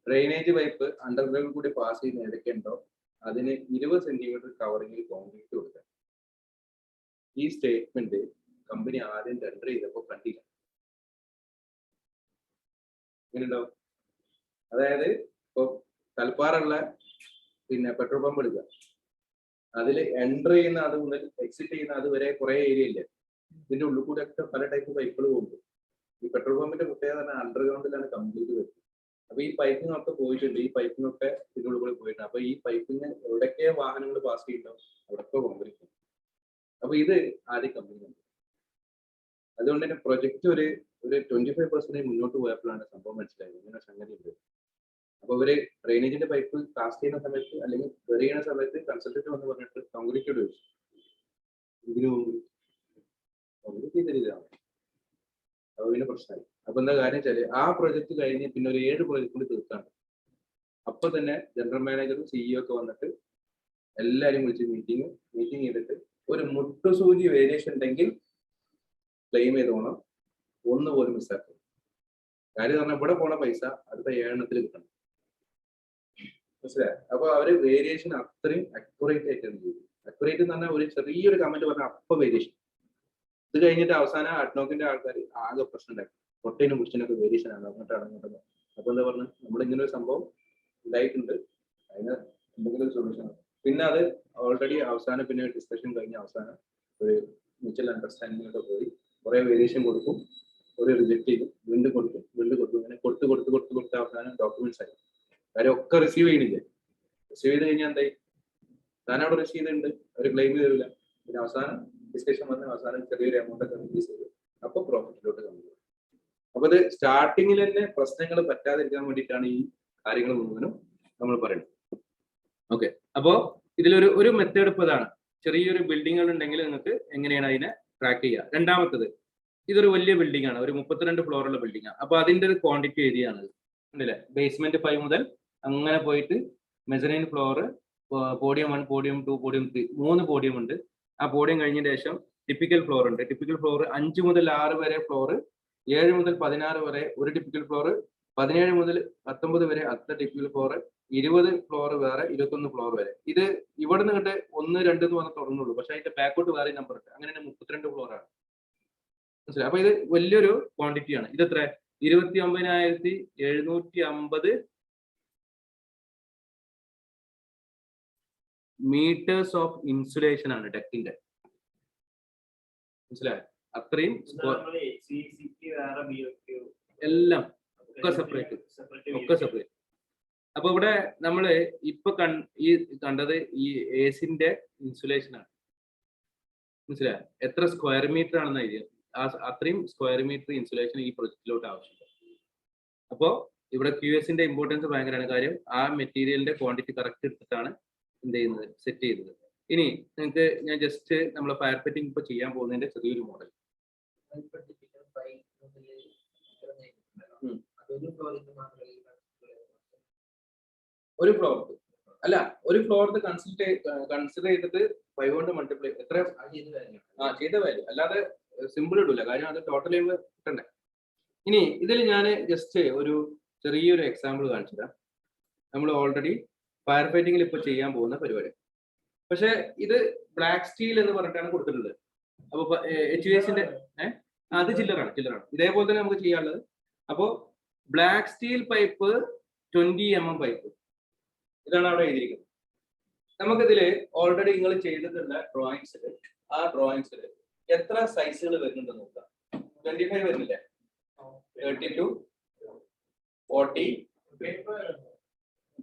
Drainage pipe underground കൂടി പാസ് ചെയ്യുന്ന ഏതൊക്കെയുണ്ടോ അതിന് 20 സെന്റിമീറ്റർ കവറിങ്ങിൽ കോൺക്രീറ്റ് കൊടുക്കുക. ഈ സ്റ്റേറ്റ്മെന്റ് കമ്പനി ആദ്യം ടെൻഡർ ചെയ്തപ്പോൾ കണ്ടില്ല. ഇങ്ങനെയുണ്ടാവും. അതായത് ഇപ്പൊ തൽപ്പാറുള്ള പെട്രോൾ പമ്പ് എടുക്കുക, അതിൽ എൻറ്റർ ചെയ്യുന്ന അത് മുതൽ എക്സിറ്റ് ചെയ്യുന്ന അത് വരെ കുറെ ഏരിയ ഇല്ലേ, ഇതിന്റെ ഉള്ളിൽ കൂടെ ഒക്കെ പല ടൈപ്പ് പൈപ്പുകൾ പോകും. ഈ പെട്രോൾ പമ്പിന്റെ പ്രത്യേകത തന്നെ അണ്ടർഗ്രൗണ്ടിലാണ് കംപ്ലീറ്റ് വരുന്നത്. അപ്പൊ ഈ പൈപ്പിംഗ് ഒക്കെ പോയിട്ടുണ്ട്, ഈ പൈപ്പിംഗ് ഒക്കെ ഇതിന്റെ ഉള്ളിൽ കൂടെ പോയിട്ടുണ്ട്. അപ്പൊ ഈ പൈപ്പിംഗ് എവിടെയൊക്കെ വാഹനങ്ങൾ പാസ് ചെയ്യുന്നുണ്ടോ അവിടെയൊക്കെ കോൺക്രീറ്റ്. അപ്പൊ ഇത് ആദ്യം കമ്പനി ഉണ്ട്. അതുകൊണ്ട് തന്നെ പ്രൊജക്ട് ഒരു 25% മുന്നോട്ട് പോയപ്പോഴാണ് സംഭവം മനസ്സിലായത് ഇങ്ങനെ സംഗതി ഉണ്ട്. അപ്പൊ ഇവര് ഡ്രെയിനേജിന്റെ പൈപ്പ് കാസ്റ്റ് ചെയ്യുന്ന സമയത്ത് അല്ലെങ്കിൽ എറിയുന്ന സമയത്ത് കൺസൾട്ടന്റ് വന്ന് പറഞ്ഞിട്ട് കോൺക്രീറ്റ് ചോദിച്ചു, ഇതിന് കോൺക്രീറ്റ് ചെയ്തിരിക്കുകയാണ്. അപ്പൊ പിന്നെ പ്രശ്നമായി. അപ്പൊ എന്താ കാര്യം വെച്ചാല് ആ പ്രൊജക്ട് കഴിഞ്ഞ് പിന്നെ ഒരു 7 പ്രൊജക്ട് കൂടി തീർക്കാണ്. അപ്പൊ തന്നെ ജനറൽ മാനേജറും CEO ഒക്കെ വന്നിട്ട് എല്ലാരും വിളിച്ച് മീറ്റിംഗ് ചെയ്തിട്ട് ഒരു മുട്ടുസൂചി വേരിയേഷൻ ഉണ്ടെങ്കിൽ ക്ലെയിം ചെയ്തോണം, ഒന്ന് പോലും മിസ്സാക്കും. കാര്യം പറഞ്ഞാൽ ഇവിടെ പോണ പൈസ അടുത്ത 7 എണ്ണത്തിൽ കിട്ടണം. മനസ്സിലായി? അപ്പൊ അവര് വേരിയേഷൻ അത്രയും അക്യുറേറ്റ് ആയിട്ടാണ് ചെയ്തത്. അക്യുറേറ്റ് എന്ന് പറഞ്ഞാൽ ഒരു ചെറിയൊരു കമന്റ് പറഞ്ഞാൽ അപ്പൊ വേരിയേഷൻ. ഇത് കഴിഞ്ഞിട്ട് അവസാനം അഡ്നോക്കിന്റെ ആൾക്കാർ ആകെ പ്രശ്നം ഉണ്ടാക്കി, പൊട്ടേനും കുറിച്ചിനൊക്കെ വേരിയേഷൻ ആണ് അങ്ങോട്ടാണ്. അപ്പൊ എന്താ പറഞ്ഞത്, നമ്മളിങ്ങനെ ഒരു സംഭവം ഉണ്ടായിട്ടുണ്ട്, അതിന് എന്തെങ്കിലും ഒരു സൊല്യൂഷൻ ആണ്. പിന്നെ അത് ഓൾറെഡി അവസാനം പിന്നെ ഡിസ്കഷൻ കഴിഞ്ഞ അവസാനം ഒരു മ്യൂച്വൽ അണ്ടർസ്റ്റാൻഡിംഗ് ഒക്കെ പോയി കുറെ വേരിയേഷൻ കൊടുക്കും, ഒരു റിജക്ട് ചെയ്യും, വീണ്ടും കൊടുക്കും, ഇങ്ങനെ കൊടുത്ത് അവസാനം ഡോക്യുമെന്റ്സ് ആയി. കാര്യം ഒക്കെ റിസീവ് ചെയ്യണില്ലേ. റിസീവ് ചെയ്ത് കഴിഞ്ഞാൽ എന്തായി, താൻ അവിടെ റിസീവ് ചെയ്തിട്ടുണ്ട്, അവർ ക്ലെയിം ചെയ്തില്ല. പിന്നെ അവസാനം ഡിസ്കഷൻ വന്ന് അവസാനം ചെറിയൊരു എമൗണ്ട് ഒക്കെ റിലീസ് ചെയ്തു. അപ്പൊ പ്രോഫിറ്റിലോട്ട് കമ്പനി. അപ്പൊ ഇത് സ്റ്റാർട്ടിങ്ങിൽ തന്നെ പ്രശ്നങ്ങൾ പറ്റാതിരിക്കാൻ വേണ്ടിയിട്ടാണ് ഈ കാര്യങ്ങൾ മുഴുവനും നമ്മൾ പറയുന്നത്. ഓക്കെ, അപ്പോ ഇതിലൊരു മെത്തേഡ് ഇപ്പൊ ഇതാണ്. ചെറിയൊരു ബിൽഡിങ്ങുകൾ ഉണ്ടെങ്കിൽ നിങ്ങൾക്ക് എങ്ങനെയാണ് അതിനെ ട്രാക്ക് ചെയ്യുക. രണ്ടാമത്തത്, ഇതൊരു വലിയ ബിൽഡിംഗ് ആണ്, ഒരു 32 ഫ്ലോറുള്ള ബിൽഡിംഗ് ആണ്. അപ്പൊ അതിന്റെ ഒരു ക്വാണ്ടിറ്റി ഏരിയയാണ് ഉണ്ടല്ലേ. ബേസ്മെന്റ് 5 മുതൽ അങ്ങനെ പോയിട്ട് mezzanine floor, podium 1, podium 2, podium 3, 3 podium ഉണ്ട്. ആ പോഡിയം കഴിഞ്ഞതിന് ശേഷം ടിപ്പിക്കൽ ഫ്ലോർ ഉണ്ട്. ടിപ്പിക്കൽ ഫ്ലോർ 5 മുതൽ 6 വരെ ഫ്ലോർ, 7 മുതൽ 16 വരെ ഒരു ടിപ്പിക്കൽ ഫ്ലോർ, 17 മുതൽ 19 വരെ അടുത്ത ടിപ്പിക്കൽ ഫ്ലോർ, 20 ഫ്ലോർ വേറെ, 21 ഫ്ലോർ വരെ. ഇത് ഇവിടെ നിന്ന് കണ്ട് 1, 2 എന്ന് പറഞ്ഞാൽ തുടങ്ങുള്ളൂ. പക്ഷെ അതിന്റെ ബാക്കോട്ട് വേറെ നമ്പർ ഉണ്ട്. അങ്ങനെ 32 ഫ്ലോർ ആണ്. മനസ്സിലായി? അപ്പൊ ഇത് വലിയൊരു ക്വാണ്ടിറ്റി ആണ്. ഇത് എത്ര? 29,750 മീറ്റേഴ്സ് ഓഫ് ഇൻസുലേഷൻ ആണ് ഡെക്കിന്റെ. മനസ്സിലായോ? അത്രയും എല്ലാം ഒക്കെ സെപ്പറേറ്റ്. അപ്പൊ ഇവിടെ നമ്മള് ഇപ്പൊ കണ്ടത് ഈ ഏസിന്റെ ഇൻസുലേഷൻ ആണ്. മനസ്സിലായോ? എത്ര സ്ക്വയർ മീറ്റർ ആണെന്ന് ഐഡിയ. അത്രയും സ്ക്വയർ മീറ്റർ ഇൻസുലേഷൻ ഈ പ്രൊജക്റ്റിലോട്ട് ആവശ്യമുണ്ട്. അപ്പോൾ ഇവിടെ QSന്റെ ഇമ്പോർട്ടൻസ് ഭയങ്കരമാണ്. കാര്യം ആ മെറ്റീരിയലിന്റെ ക്വാണ്ടിറ്റി കറക്റ്റ് എടുത്തിട്ടാണ് എന്ത് ചെയ്യുന്നത്, സെറ്റ് ചെയ്യുന്നത്. ഇനി നിങ്ങൾക്ക് ഞാൻ ജസ്റ്റ് നമ്മൾ ഫയർ ഫിറ്റിംഗ് ഇപ്പൊ ചെയ്യാൻ പോകുന്നതിന്റെ ചെറിയൊരു മോഡൽ. ഒരു ഫ്ലോർ അല്ല, ഒരു ഫ്ലോറിന് കൺസിഡർ ചെയ്തിട്ട് 5 കൊണ്ട് മൾട്ടിപ്ലൈ എത്ര ചെയ്ത വാല്യൂ, അല്ലാതെ സിമ്പിൾ ഇടൂല. കാര്യം അത് ടോട്ടൽ കിട്ടണ്ടേ. ഇനി ഇതിൽ ഞാൻ ജസ്റ്റ് ഒരു ചെറിയൊരു എക്സാമ്പിൾ കാണിച്ചുതരാം. നമ്മൾ ഓൾറെഡി ഫയർ ഫൈറ്റിംഗിൽ ഇപ്പൊ ചെയ്യാൻ പോകുന്ന പരിപാടി. പക്ഷെ ഇത് ബ്ലാക്ക് സ്റ്റീൽ എന്ന് പറഞ്ഞിട്ടാണ് കൊടുത്തിട്ടുള്ളത്. അപ്പൊ HVACന്റെ അത് ചില്ലറാണ്. ഇതേപോലെ തന്നെ നമുക്ക് ചെയ്യാനുള്ളത്. അപ്പോ black steel pipe 20 mm pipe, ഇതാണ് അവിടെ എഴുതിയിരിക്കുന്നത്. നമുക്കിതില് ഓൾറെഡി നിങ്ങൾ ചെയ്തിട്ടുള്ള ഡ്രോയിങ്സിൽ, ആ ഡ്രോയിങ്സിൽ എത്ര സൈസുകൾ വരുന്നുണ്ടെന്ന് നോക്കാം. 25 വരുന്നില്ലേ, 32, 40,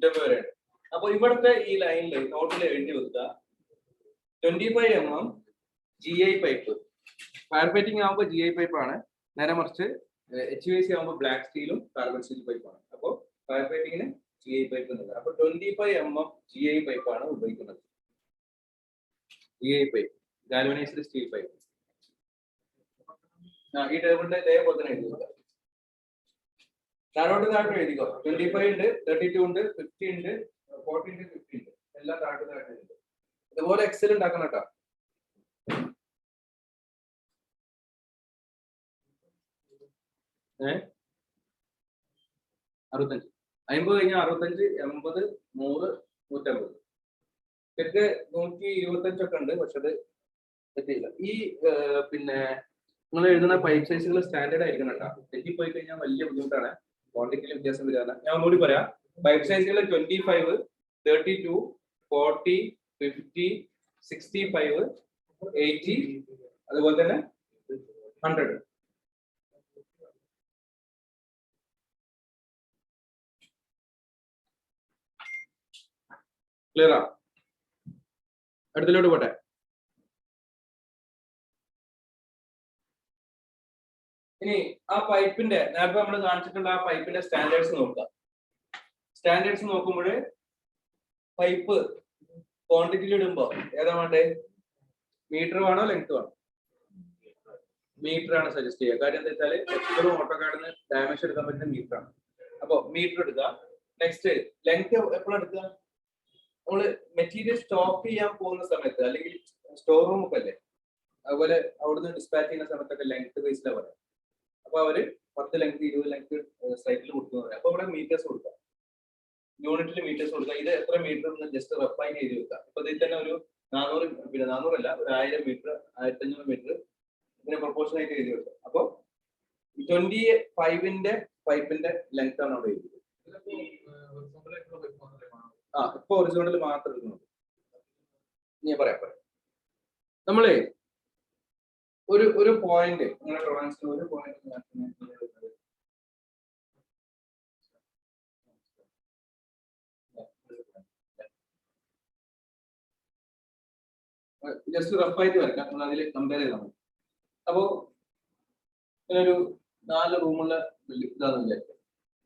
150 വരെയാണ്. അപ്പൊ ഇവിടുത്തെ ഈ ലൈനിൽ ടോട്ടൽ എഴുതി വെക്കുക 25 mm GI pipe. Fire fighting ആകുമ്പോൾ GI പൈപ്പ് ആണ്, നേരെ മറിച്ച് HVAC ആകുമ്പോൾ ബ്ലാക്ക് സ്റ്റീലും കാർബൺ സ്റ്റീൽ പൈപ്പാണ്. അപ്പോൾ ഫയർ ഫൈറ്റിങ്ങിന് GI പൈപ്പ് എന്നുള്ളത്. അപ്പൊ 25 mm GI പൈപ്പാണ് ഉപയോഗിക്കുന്നത്. GI pipe, galvanised steel pipe. ഈ ടേബിളിന്റെ ഇതേപോലെ തന്നെ എഴുതുക. താഴോട്ട് എഴുതിക്കോ. 25 ഉണ്ട്, 32 ഉണ്ട്, 50 ഉണ്ട്, 40 ഉണ്ട്, 50 ഉണ്ട്, എല്ലാം താഴോട്ട് ഉണ്ട്. ഇതുപോലെ എക്സൽ ഉണ്ടാക്കണം കേട്ടോ. ഏഹ് 65, 50 കഴിഞ്ഞാൽ 65, 80, 100, 150. ശരിക്ക് 125 ഒക്കെ ഉണ്ട്, പക്ഷെ അത് എത്തിയില്ല. ഈ പിന്നെ നിങ്ങൾ എഴുതുന്ന പൈപ്പ് സൈസുകൾ സ്റ്റാൻഡേർഡ് ആയിരിക്കണം കേട്ടോ. തെറ്റിപ്പോയി കഴിഞ്ഞാൽ വലിയ ബുദ്ധിമുട്ടാണ്, ക്വാണ്ടിറ്റിയിൽ വ്യത്യാസം വരാണ്. ഞാൻ ഒന്നുകൂടി പറയാം. പൈപ്പ് സൈസുകൾ 25, 32, 40, 50, 65, 80, അതുപോലെ തന്നെ 100. ക്ലിയറാ? അടുത്തിലോട്ട് പോട്ടെ. ഇനി ആ പൈപ്പിന്റെ നേരത്തെ നമ്മൾ കാണിച്ചിട്ടുള്ള ആ പൈപ്പിന്റെ സ്റ്റാൻഡേർഡ്സ് നോക്കുക. സ്റ്റാൻഡേർഡ്സ് നോക്കുമ്പോൾ പൈപ്പ് ക്വാണ്ടിറ്റിയിൽ ഇടുമ്പോ ഏതാ വേണ്ടേ? മീറ്റർ വേണോ ലെങ്ത് വേണോ? മീറ്റർ ആണ് സജസ്റ്റ് ചെയ്യുക. കാര്യം എന്താ വെച്ചാൽ എപ്പോഴും ഓട്ടോകാർഡിന് ഡയമെൻഷൻ എടുക്കാൻ പറ്റുന്ന മീറ്റർ ആണ്. അപ്പൊ മീറ്റർ എടുക്കുക. നെക്സ്റ്റ് ലെങ്ത് എപ്പോഴും എടുക്കുക? നമ്മള് മെറ്റീരിയൽ സ്റ്റോക്ക് ചെയ്യാൻ പോകുന്ന സമയത്ത്, അല്ലെങ്കിൽ സ്റ്റോർ റൂം ഒക്കെ അല്ലേ, അതുപോലെ അവിടുന്ന് ഡിസ്പാച്ച് ചെയ്യുന്ന സമയത്തൊക്കെ ലെങ്ത് ബേസിലാണ് പറയാം. അപ്പൊ അവര് 10 ലെങ്ത് 20 ലെങ്ത് സൈറ്റിൽ കൊടുക്കുന്നത്. അപ്പൊ ഇവിടെ മീറ്റേഴ്സ് കൊടുക്കുക, യൂണിറ്റിൽ മീറ്റേഴ്സ് കൊടുക്കുക. ഇത് എത്ര മീറ്റർ എന്ന് ജസ്റ്റ് റഫൈൻ ചെയ്ത് വെക്കുക. ഇപ്പൊ ഇതിൽ തന്നെ ഒരു 400, പിന്നെ 400 അല്ല, ഒരു 1000 മീറ്റർ, 1500 മീറ്റർ ഇതിനെ പ്രൊപ്പോർഷൻ ആയിട്ട് എഴുതി വെക്കുക. അപ്പൊ 25ന്റെ പൈപ്പിന്റെ ലെങ്ത് ആണ് അവിടെ എഴുതിയത്. ഇപ്പൊ ഒറിജിനൽ മാത്രം എടുക്കുന്നുണ്ട്. ഞാൻ പറയാം. നമ്മളെ ഒരു പോയിന്റ് നിങ്ങളുടെ ഡ്രോയിങ്സിൽ ഒരു പോയിന്റ് ജസ്റ്റ് റഫായിട്ട് വരക്കാം, നമ്മൾ അതിൽ കമ്പയർ ചെയ്താൽ മതി. അപ്പോ ഇങ്ങനൊരു 4 റൂമുള്ള ഇതാണെന്ന് വിചാരിക്കാം.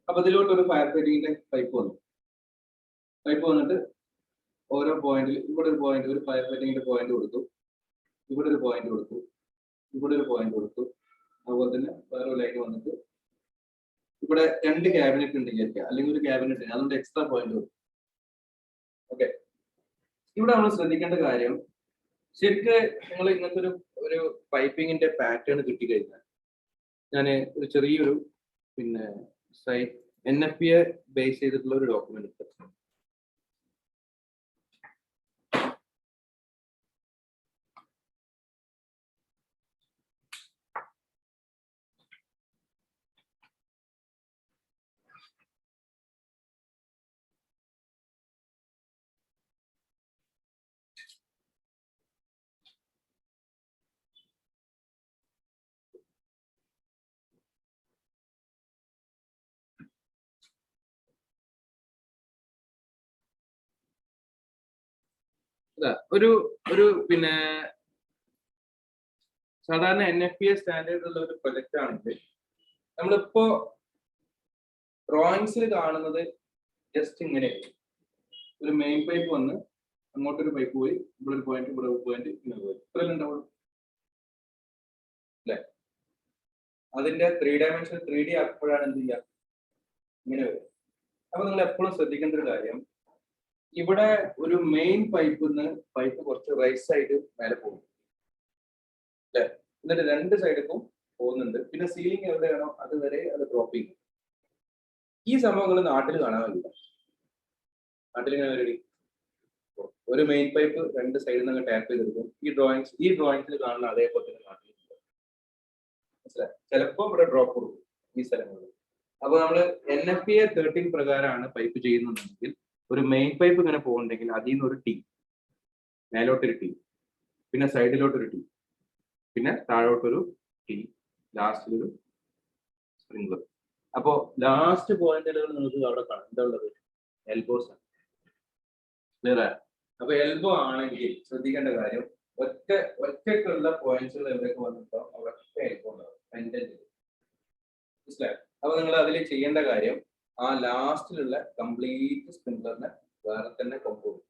അപ്പൊ ഇതിലോട്ട് ഒരു ഫയർ ഫൈറ്റിങ്ങിന്റെ പൈപ്പ് വന്നു. പൈപ്പ് വന്നിട്ട് ഓരോ പോയിന്റിൽ ഇവിടെ ഒരു പോയിന്റ്, ഒരു ഫയർ ഫൈറ്റിങ്ങിന്റെ പോയിന്റ് കൊടുത്തു, ഇവിടെ ഒരു പോയിന്റ് കൊടുത്തു, ഇവിടെ ഒരു പോയിന്റ് കൊടുത്തു. അതുപോലെ തന്നെ വേറെ ലൈൻ വന്നിട്ട് ഇവിടെ 2 ക്യാബിനറ്റ് ഉണ്ട് വിചാരിക്കുക, അല്ലെങ്കിൽ ഒരു ക്യാബിനറ്റ്, അതുകൊണ്ട് എക്സ്ട്രാ പോയിന്റ് കൊടുത്തു. ഓക്കെ, ഇവിടെ നമ്മൾ ശ്രദ്ധിക്കേണ്ട കാര്യം, ശരിക്ക് നിങ്ങൾ ഇങ്ങനത്തെ ഒരു പൈപ്പിങ്ങിന്റെ പാറ്റേൺ കിട്ടിക്കഴിഞ്ഞാൽ ഞാൻ ഒരു ചെറിയൊരു പിന്നെ സൈറ്റ് NFPA ബേസ് ചെയ്തിട്ടുള്ള ഒരു ഡോക്യുമെന്റ് എടുത്തു. ഒരു പിന്നെ സാധാരണ NFPA സ്റ്റാൻഡേർഡ് ഉള്ള ഒരു പ്രൊജക്റ്റ് ആണെങ്കിൽ നമ്മളിപ്പോ ഡ്രോയിങ്സിൽ കാണുന്നത് ജസ്റ്റ് ഇങ്ങനെ ഒരു മെയിൻ പൈപ്പ് വന്ന് അങ്ങോട്ടൊരു പൈപ്പ് പോയി, ഇവിടെ ഒരു പോയിന്റ്, ഇവിടെ ഒരു പോയിന്റ്, ഇങ്ങനെ പോയി, ഇത്രയല്ലേ ഉണ്ടാവുള്ളൂ അല്ലെ? അതിന്റെ 3 ഡയമെൻഷൻ 3D ആക്കുമ്പോഴാണ് എന്ത് ചെയ്യുക, ഇങ്ങനെ വരും. അപ്പൊ നിങ്ങൾ എപ്പോഴും ശ്രദ്ധിക്കേണ്ട ഒരു കാര്യം, ഇവിടെ ഒരു മെയിൻ പൈപ്പിൽ നിന്ന് പൈപ്പ് കുറച്ച് റൈറ്റ് സൈഡ് മേലെ പോകും അല്ലെ, എന്നിട്ട് 2 സൈഡിലും പോകുന്നുണ്ട്. പിന്നെ സീലിംഗ് എവിടെയാണോ അതുവരെ അത് ഡ്രോപ്പ് ചെയ്യും. ഈ സംഭവങ്ങൾ നാട്ടിൽ കാണാൻ കഴിയില്ല. നാട്ടിൽ ഇങ്ങനെ ഒരു മെയിൻ പൈപ്പ് 2 സൈഡിൽ നിന്ന് ടാപ്പ് ചെയ്തെടുക്കും. ഈ ഡ്രോയിങ്സിൽ കാണുന്ന അതേപോലെ തന്നെ നാട്ടിൽ മനസ്സിലായി. ചിലപ്പോൾ ഇവിടെ ഡ്രോപ്പ് കൊടുക്കും ഈ സ്ഥലങ്ങളിൽ. അപ്പൊ നമ്മള് NFPA 13 പ്രകാരമാണ് പൈപ്പ് ചെയ്യുന്നുണ്ടെങ്കിൽ ഒരു മെയിൻ പൈപ്പ് ഇങ്ങനെ പോകുന്നുണ്ടെങ്കിൽ അതിൽ നിന്ന് ഒരു ടീ, മേലോട്ടൊരു ടീ, പിന്നെ സൈഡിലോട്ടൊരു ടീ, പിന്നെ താഴോട്ടൊരു ടീ, ലാസ്റ്റിലൊരു സ്പ്രിംഗ്ലർ. അപ്പോ ലാസ്റ്റ് പോയിന്റുകൾ നിങ്ങൾക്ക് അവിടെ കാണാം. എന്താ ഉള്ളത്? എൽബോസ് ആണ്. ക്ലിയർ ആണ്? അപ്പൊ എൽബോ ആണെങ്കിൽ ശ്രദ്ധിക്കേണ്ട കാര്യം ഒറ്റക്കുള്ള പോയിന്റ്സുകൾ എവിടെയൊക്കെ വന്നിട്ടോ അവിടെയൊക്കെ എൽബോ ഉണ്ടാവും. പെൻഡന്റ്. മനസ്സിലായോ? അപ്പൊ നിങ്ങൾ അതിൽ ചെയ്യേണ്ട കാര്യം ആ ലാസ്റ്റിലുള്ള കംപ്ലീറ്റ് സ്പ്രിംഗ്ലറിനെ വേറെ തന്നെ കൊണ്ടുപോകും.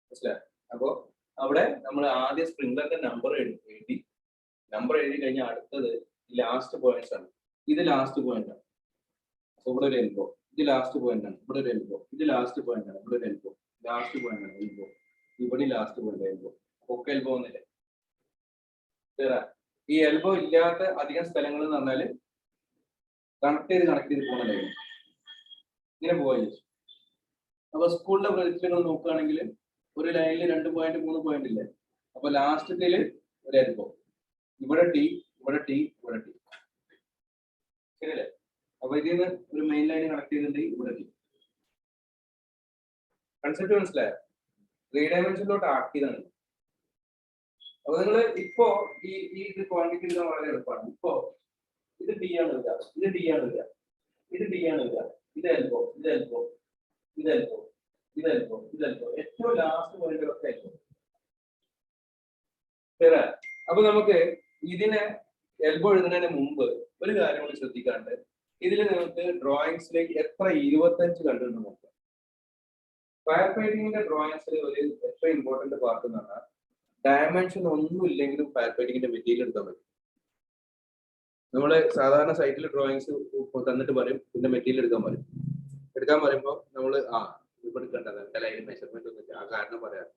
മനസ്സിലായോ? അപ്പോ അവിടെ നമ്മൾ ആദ്യം സ്പ്രിംഗ്ലറിന്റെ നമ്പർ എഴുതി കഴിഞ്ഞാൽ അടുത്തത് ലാസ്റ്റ് പോയിന്റ്സ് ആണ്. ഇത് ലാസ്റ്റ് പോയിന്റ് ആണ്. അപ്പൊ ഇവിടെ ഒരു എൽബോ, ഇത് ലാസ്റ്റ് പോയിന്റ് ആണ്. ഇവിടെ ഒരു എൽബോ, ഇത് ലാസ്റ്റ് പോയിന്റ് ആണ്. ഇവിടെ ഒരു എൽബോ, ലാസ്റ്റ് പോയിന്റ് ആണ്. എൽബോ ഇവിടെ ലാസ്റ്റ് പോയിന്റ് എൽബോ. ഒക്കെ എൽബോ ഒന്നില്ലേ? ഈ എൽബോ ഇല്ലാത്ത അധികം സ്ഥലങ്ങൾ എന്ന് പറഞ്ഞാല് കണക്ട് ചെയ്ത് പോകുന്ന ലൈൻ ഇങ്ങനെ പോയി. അപ്പൊ സ്കൂളിന്റെ പ്രൊജക്റ്റിൽ നിങ്ങൾ നോക്കുകയാണെങ്കിൽ ഒരു ലൈനിൽ 2 പോയിന്റ് 3 പോയിന്റ് ഇല്ലേ? അപ്പൊ ലാസ്റ്റത്തില് ഒരു എൽബോ, ഇവിടെ ടി, ഇവിടെ ടി, ഇവിടെ ടി. ശരിയല്ലേ? അപ്പൊ ഇതിൽ നിന്ന് ഒരു മെയിൻ ലൈൻ കണക്ട് ചെയ്തിട്ടുണ്ടെങ്കിൽ ഇവിടെ ടി. കൺസെപ്റ്റ് മനസ്സിലായോ? 3 ഡയമെൻഷനിലോട്ട് ആക്കിയതാണ്. അപ്പൊ നിങ്ങൾ ഇപ്പോ ഈ ഇത് ക്വാണ്ടിറ്റി എടുക്കാൻ വളരെ എളുപ്പമാണ്. ഇപ്പോ ഇത് ടി ആണ് വരിക, ഇത് ടി ആണ് വരിക, ഇത് ടി ആണ് വരിക, ഇത് എൽബോ, ഇത് എൽബോ, ഇത് എൽബോ, ഇത് എൽബോ, ഇത് എൽബോ, ഏറ്റവും ലാസ്റ്റ് പോയിന്റുകളൊക്കെ എൽബോ. ശരി. അപ്പൊ നമുക്ക് ഇതിനെ എൽബോ എഴുതുന്നതിന് മുമ്പ് ഒരു കാര്യം കൂടി ശ്രദ്ധിക്കാണ്ട്, ഇതിൽ നിങ്ങൾക്ക് ഡ്രോയിങ്സിലേക്ക് എത്ര 25 കണ്ടിട്ടുണ്ട് നോക്കാം. ഫയർ ഫൈറ്റിംഗിന്റെ ഡ്രോയിങ്സിൽ ഒരു ഏറ്റവും ഇമ്പോർട്ടന്റ് പാർട്ട് എന്ന് പറഞ്ഞാൽ ഡയമെൻഷൻ ഒന്നും ഇല്ലെങ്കിലും ഫയർ ഫൈറ്റിംഗിന്റെ മെറ്റീരിയൽ എടുക്കാൻ പറ്റും. നമ്മള് സാധാരണ സൈറ്റിൽ ഡ്രോയിങ്സ് തന്നിട്ട് പറയും പിന്നെ മെറ്റീരിയൽ എടുക്കാൻ പറയുമ്പോൾ നമ്മൾ ഇവിടെ എടുക്കേണ്ടത് അതിന് മെഷർമെന്റ് ഒന്നും ആ കാരണം പറയാം.